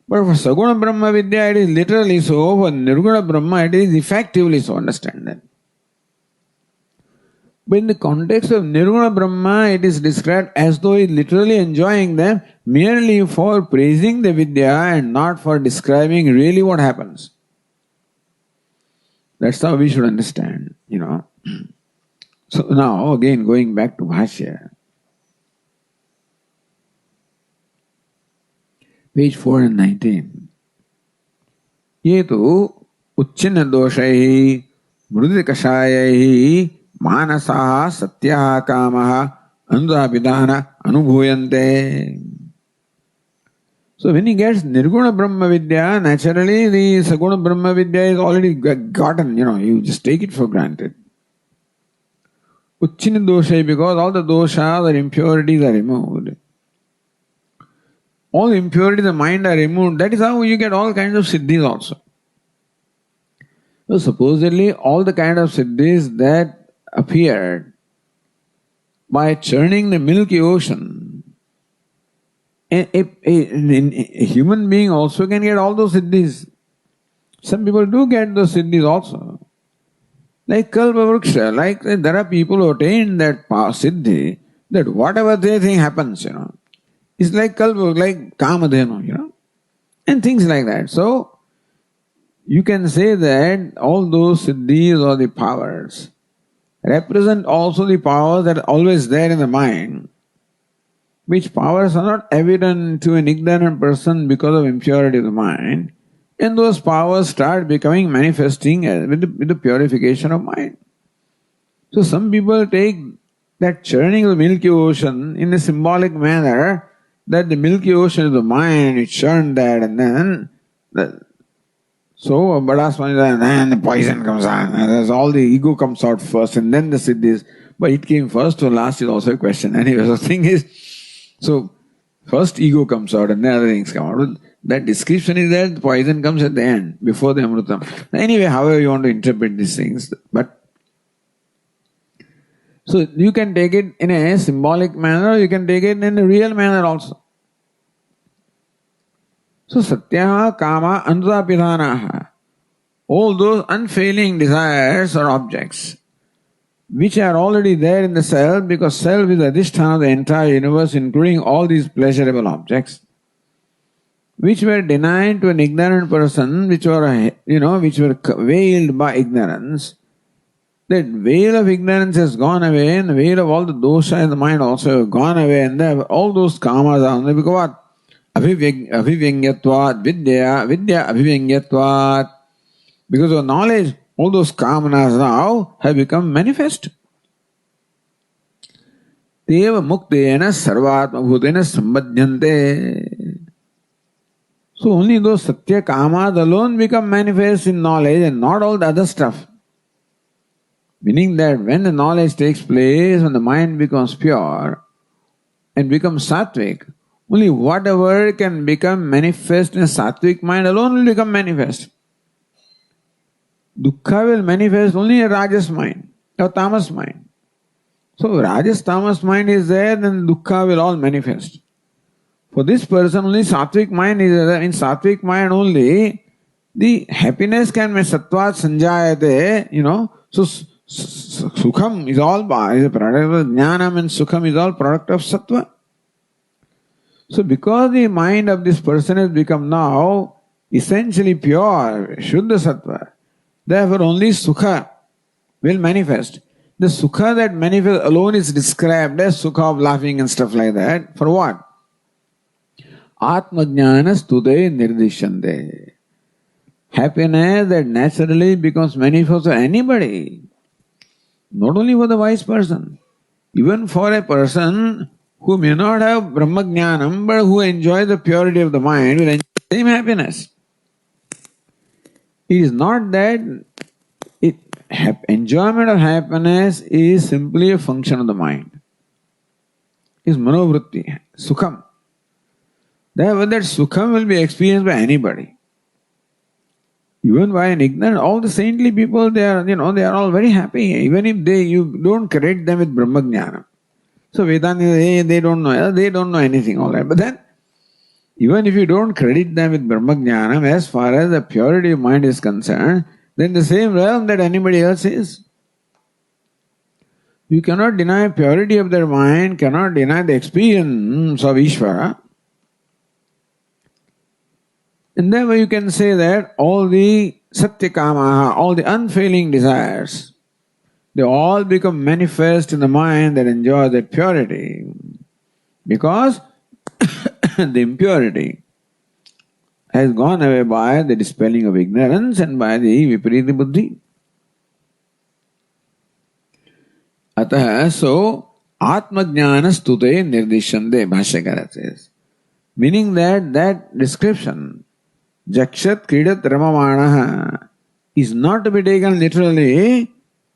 A: But for Saguna Brahma Vidya it is literally so, for Nirguna Brahma it is effectively so, understand that. But in the context of Nirguna Brahma, it is described as though he is literally enjoying them merely for praising the Vidya and not for describing really what happens. That's how we should understand, you know. So now again going back to Bhashya. Page 419. Yetu uchchina doshaihi mrudikashayaihi Manasaha satyaha kamaha anudabhidhana anubhuyante. So when he gets Nirguna Brahma Vidya, naturally the Saguna Brahma Vidya is already gotten, you just take it for granted. Uchchini dosha, because all the doshas or impurities are removed. All impurities of the mind are removed. That is how you get all kinds of siddhis also. So supposedly all the kind of siddhis that appeared by churning the milky ocean, a human being also can get all those siddhis. Some people do get those siddhis also. Like Kalpavruksha, like there are people who attain that siddhi, that whatever they think happens, It's like like Kamadhenu, and things like that. So, you can say that all those siddhis or the powers represent also the powers that are always there in the mind, which powers are not evident to an ignorant person because of impurity of the mind, and those powers start becoming manifesting with the purification of mind. So some people take that churning of the Milky Ocean in a symbolic manner, that the Milky Ocean is the mind, it churned that, and then so Bada Swami says, and then the poison comes out, and there's all the ego comes out first, and then the siddhis. But it came first or last is also a question. Anyway, so the thing is, so first ego comes out and then other things come out. That description is there, the poison comes at the end, before the Amrutam. Anyway, however you want to interpret these things, but so you can take it in a symbolic manner, or you can take it in a real manner also. So satya, kama, anudapidhanaha, all those unfailing desires or objects, which are already there in the self, because self is the adhisthana of the entire universe, including all these pleasurable objects, which were denied to an ignorant person, which were veiled by ignorance. That veil of ignorance has gone away, and the veil of all the dosha in the mind also have gone away, and all those kamas are on there. Because what? Abhivyangyatvat, vidya abhivyangyatvat. Because of knowledge, all those kamanas now have become manifest. Teva muktena sarvatma bhutena sambadhyante. So only those satya kamas alone become manifest in knowledge and not all the other stuff. Meaning that when the knowledge takes place, when the mind becomes pure and becomes sattvic, only whatever can become manifest in a sattvic mind alone will become manifest. Dukkha will manifest only in a rajas mind or tamas mind. So rajas tamas mind is there, then dukkha will all manifest. For this person only sattvic mind is there. In sattvic mind only the happiness can be sattvat sanjayate, so sukham is all is a product of jnanam, and sukham is all product of sattva. So because the mind of this person has become now essentially pure, shuddha sattva, therefore only sukha will manifest. The sukha that manifests alone is described as sukha of laughing and stuff like that. For what? Atmajnana stute nirdishante. Happiness that naturally becomes manifest for anybody. Not only for the wise person. Even for a person who may not have Brahmajnanam, but who enjoys the purity of the mind, will enjoy the same happiness. It is not that enjoyment of happiness is simply a function of the mind. It is manovritti, sukham. Therefore, that sukham will be experienced by anybody. Even by an ignorant, all the saintly people, they are all very happy, even if you don't credit them with Brahmajnana. So Vedanta, they don't know anything, all right. But then, even if you don't credit them with Brahmajnana, as far as the purity of mind is concerned, then the same realm that anybody else is. You cannot deny purity of their mind, cannot deny the experience of Ishvara. And therefore you can say that all the satyakamaha, all the unfailing desires, they all become manifest in the mind that enjoys that purity. Because the impurity has gone away by the dispelling of ignorance and by the viparita buddhi. Ataha, so atmajnana stute nirdishante, Bhashyakara says. Meaning that description, Jakshat Kridat Ramamanaha, is not to be taken literally,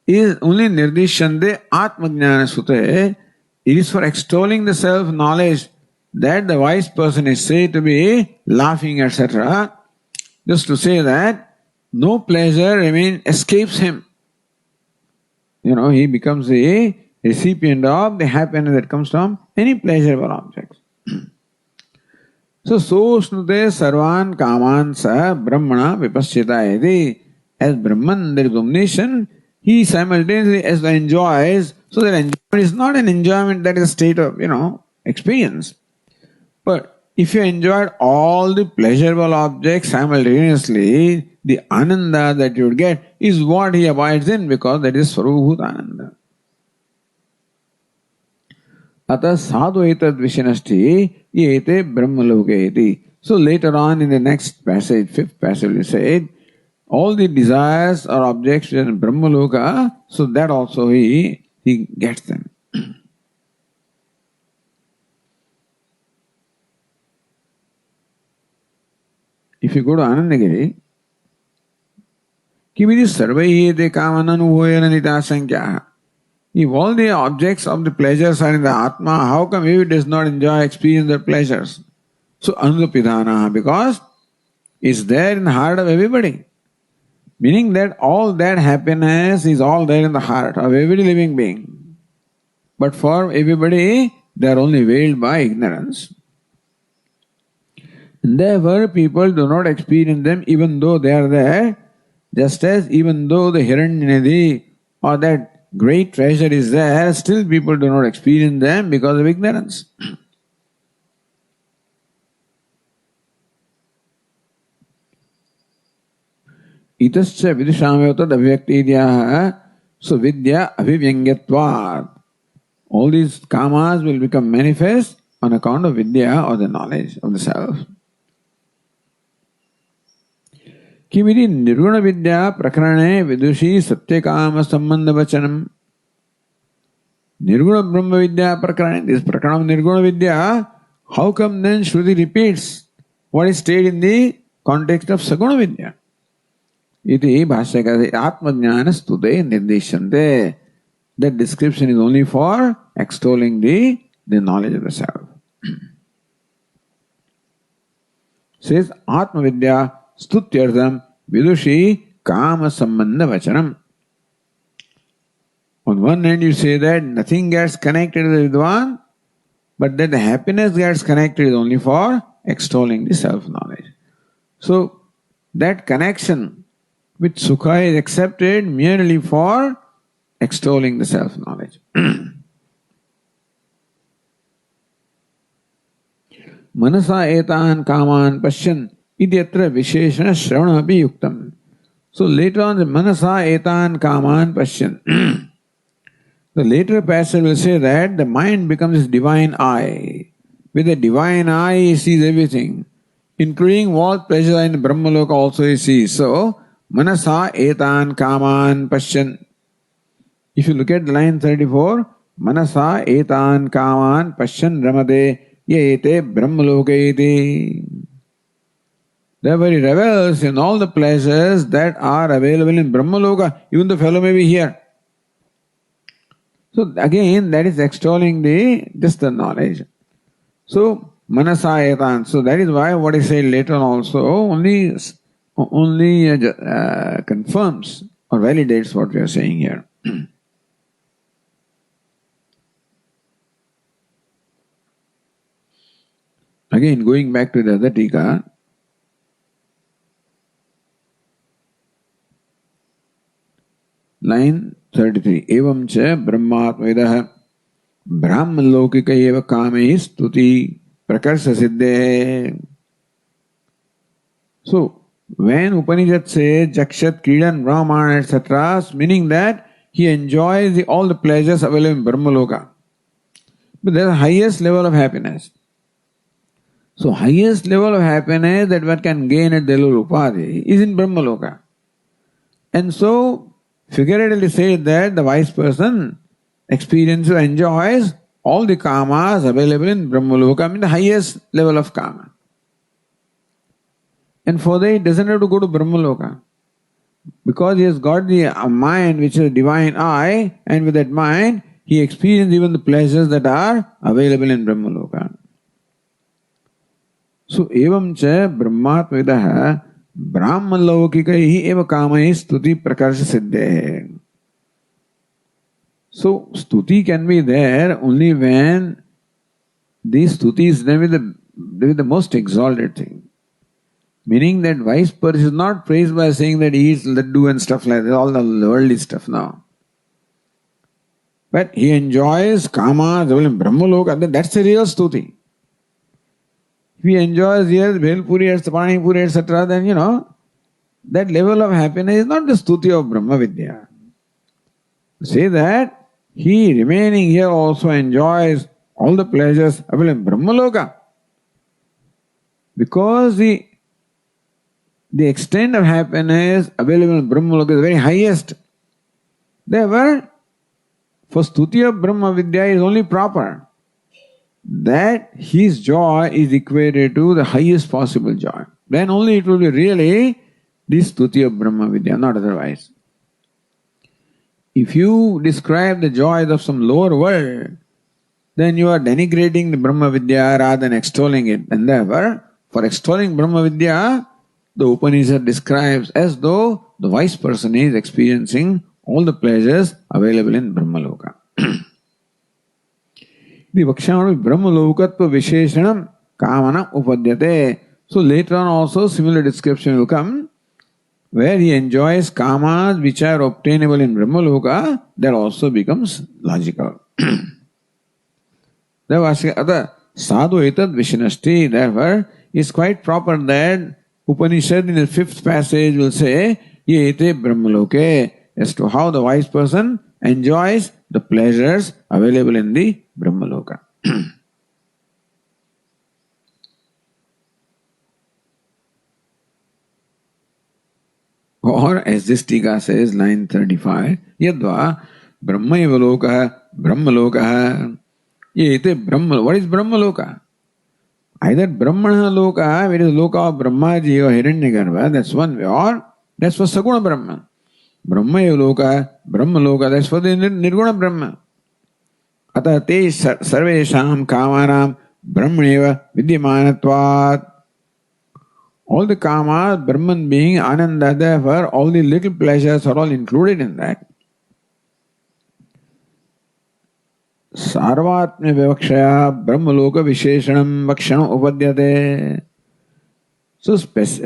A: is only Nirdishande Atmajnana Sute. It is for extolling the self-knowledge that the wise person is said to be laughing, etc. Just to say that no pleasure escapes him. He becomes the recipient of the happiness that comes from any pleasurable objects. So snute sarvan kaman sa brahmana vipaschita edi. As Brahman, there is omniscient, he simultaneously as enjoys, so that enjoyment is not an enjoyment that is a state of, experience. But if you enjoyed all the pleasurable objects simultaneously, the ananda that you would get is what he abides in, because that is Sarvabhuta Ananda. Ata sadhu etad vishanasti yete brahmaloke eti. So later on in the next passage, fifth passage, we said, all the desires or objects in brahmaloka, so that also he gets them. If you go to Anandagiri, Kividi sarvayete kamananubhoyana nitasankyaha. If all the objects of the pleasures are in the Atma, how come he does not enjoy, experience their pleasures? So anudapidhana, because it's there in the heart of everybody. Meaning that all that happiness is all there in the heart of every living being. But for everybody, they are only veiled by ignorance. And therefore, people do not experience them even though they are there, just as even though the Hiranyanithi or that great treasure is there, still people do not experience them because of ignorance. Itascha vidushamyota abhyakti so vidya abhivyangyatvat. All these kamas will become manifest on account of vidya or the knowledge of the self. Kimidi nirguna vidya prakarane vidushi satyakama sambandha vachanam. Nirguna brahma vidya prakarane, this prakaranam nirguna vidya, how come then Shruti repeats what is stated in the context of saguna vidya? Iti bhashyakara atmajnana stude nirdeshante. That description is only for extolling the knowledge of the self. Says Atma Vidya Stutyartham Vidushi Kama Sambandha Vachanam. On one hand you say that nothing gets connected to the Vidwan, but that the happiness gets connected is only for extolling the self-knowledge. So that connection with Sukha is accepted merely for extolling the self-knowledge. Manasa etan kaman pashyan idyatra visheshana shravana api yuktam. So later on the manasa etan kaman pashyan. The later passage will say that the mind becomes his divine eye. With the divine eye he sees everything, including what pleasures are in the Brahmaloka also he sees. So manasa etan kaman pashyan. If you look at line 34, manasa etan kaman pashyan ramade yete brahmaloka iti. Therefore he revels in all the pleasures that are available in Brahmaloka, even the fellow may be here. So again, that is extolling just the knowledge. So manasa etan. So that is why what I say later on also only confirms or validates what we are saying here. Again, going back to the other tika, line 33. Evam cha brahmatvedah brahmalokika eva kame stuti prakarsha siddhe. So, when Upanishad says Jakshat, Kridan, Brahman, etc., meaning that he enjoys all the pleasures available in Brahmaloka. But there is the highest level of happiness. So highest level of happiness that one can gain at the level of Upadhi is in Brahmaloka. And so, figuratively say that the wise person experiences, enjoys all the kamas available in Brahmaloka, I mean the highest level of kama. And for that he doesn't have to go to Brahmaloka. Because he has got the mind which is a divine eye, and with that mind he experiences even the pleasures that are available in Brahmaloka. So, evam cha brahmatvedah brahmalokikaihi eva kamai stuti prakarsha siddhe. So, stuti can be there only when the stuti is done with the most exalted thing. Meaning that wise person is not praised by saying that he eats laddu and stuff like that, all the worldly stuff now. But he enjoys kama, brahmaloka, that's the real stuti. If he enjoys here, bhelpuri, panipuri, etc., then that level of happiness is not the stuti of Brahma Vidya. Say that he remaining here also enjoys all the pleasures available in Brahmaloka. Because the extent of happiness available in Brahmaloka is the very highest. Therefore, for Stutiya Brahma Vidya is only proper that his joy is equated to the highest possible joy. Then only it will be really this Stutiya Brahma Vidya, not otherwise. If you describe the joys of some lower world, then you are denigrating the Brahma Vidya rather than extolling it. And therefore, for extolling Brahma Vidya, the Upanishad describes as though the wise person is experiencing all the pleasures available in Brahmaloka. The Vakshamana Brahmalokatva Visheshanam Kamana Upadyate. So later on also similar description will come where he enjoys kamas which are obtainable in Brahmaloka, that also becomes logical. Therefore, sadhu etad vishinasti. Therefore, it's quite proper that Upanishad in the 5th passage will say, ye ete brahmaloke, as to how the wise person enjoys the pleasures available in the Brahmaloka. Or as this Tika says, line 35, Yadva Brahmayavaloka Brahmaloka. Yete Brahma. What is Brahmaloka? Either Brahmana Loka, where is Loka of Brahmaji or Hiranyagarbha, that's one way, or that's for Saguna Brahma. Brahmayavaloka, Brahmaloka, that's for the Nirguna Brahma. Ata te sarvesham kamanam brahmaneva vidyamanatvat. All the kamas, Brahman being Ananda, therefore all the little pleasures are all included in that. Sarvatma vivakshaya brahmaloka visheshanam vakshanam upadyate. So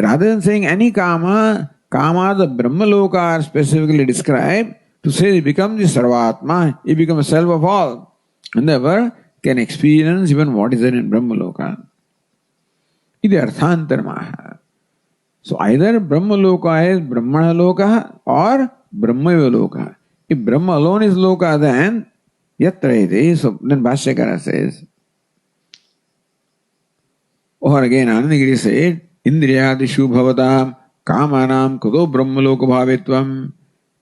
A: rather than saying any kamas of Brahmaloka are specifically described, to say he becomes the Sarvatma, he becomes self of all, and therefore can experience even what is there in Brahmaloka. Iti arthantarmaha. So either Brahmaloka is Brahmana Loka or Brahmaiva Loka. If Brahma alone is Loka, then yatra iti. So then Bhashyakara says, or again Anandagiri said, Indriyadishu bhavatam kamanam kudo Brahmaloka bhavitvam.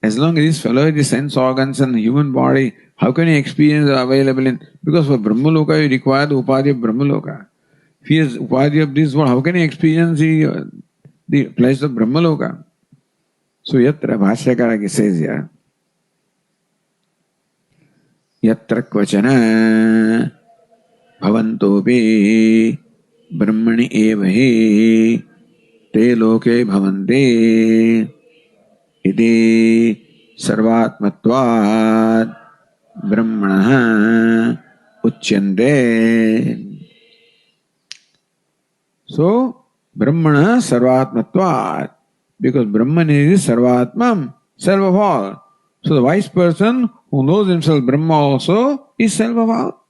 A: As long as this fellow is the sense organs and the human body, how can he experience the available in? Because for Brahmaloka you require the upadhi of Brahmaloka. If he has upadhi of this world, how can he experience the place of Brahmaloka? So yatra Bhashyakara says here, yatra kvachana bhavantopi brahmani evahi te loke bhavante iti sarvatmatvat brahmana uchyante. So, Brahmana sarvatmatvat, because Brahman is sarvatmam, self of all. So the wise person who knows himself Brahma also is self of all.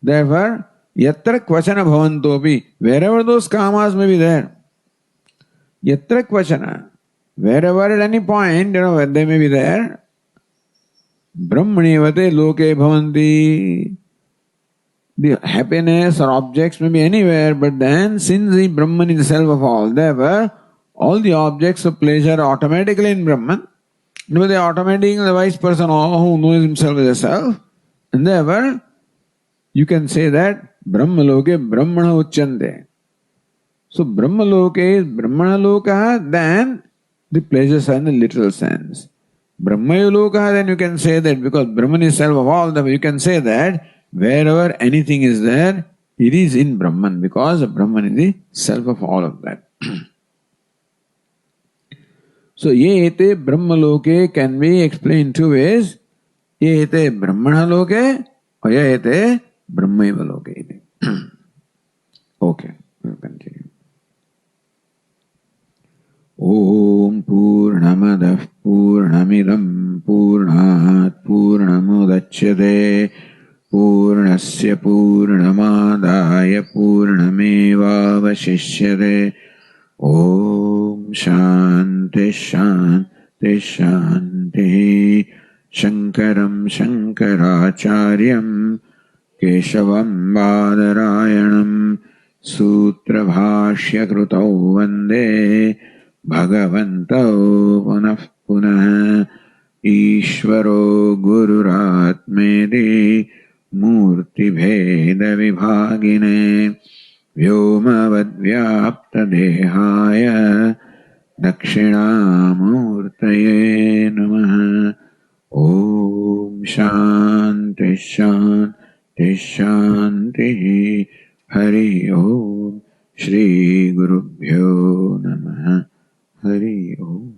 A: Therefore, yatra kvachana bhavantopi, wherever those kamas may be there, yatra kvachana, wherever at any point, they may be there, brahmanevate loke bhavanti. The happiness or objects may be anywhere, but then since the Brahman is the self of all, therefore all the objects of pleasure are automatically in Brahman. No, they are automatically in the wise person who knows himself as a self. And therefore, you can say that Brahmaloke Brahmana Uchyante. So Brahmaloke is Brahmana Loka, then the pleasures are in the literal sense. Brahmaya Loka, then you can say that because Brahman is self of all, therefore you can say that wherever anything is there, it is in Brahman, because Brahman is the self of all of that. So, ye ete Brahmaloke can be explained two ways. Ye ete Brahmana Loke or ye ete Brahmaiva Loke. Okay, we'll continue. Om Purnamadah Purnamidam Purnat Purnamudachyate Purnasya Purnamadaya Purnamevavashishyate. Om Shanti Shanti Shanti. Shankaram Shankaracharyam केशवं बादरायणं सूत्रभाष्यकृतौ वन्दे भगवन्तौ पुनः पुनः। ईश्वरो गुरुरात्मेति मूर्तिभेदविभागिने व्योमवद्व्याप्तदेहाय दक्षिणामूर्तये नमः। ॐ शान्ति शान्ति शान्तिः। हरि ओम्। श्री गुरुभ्यो नमः। हरि ओम्।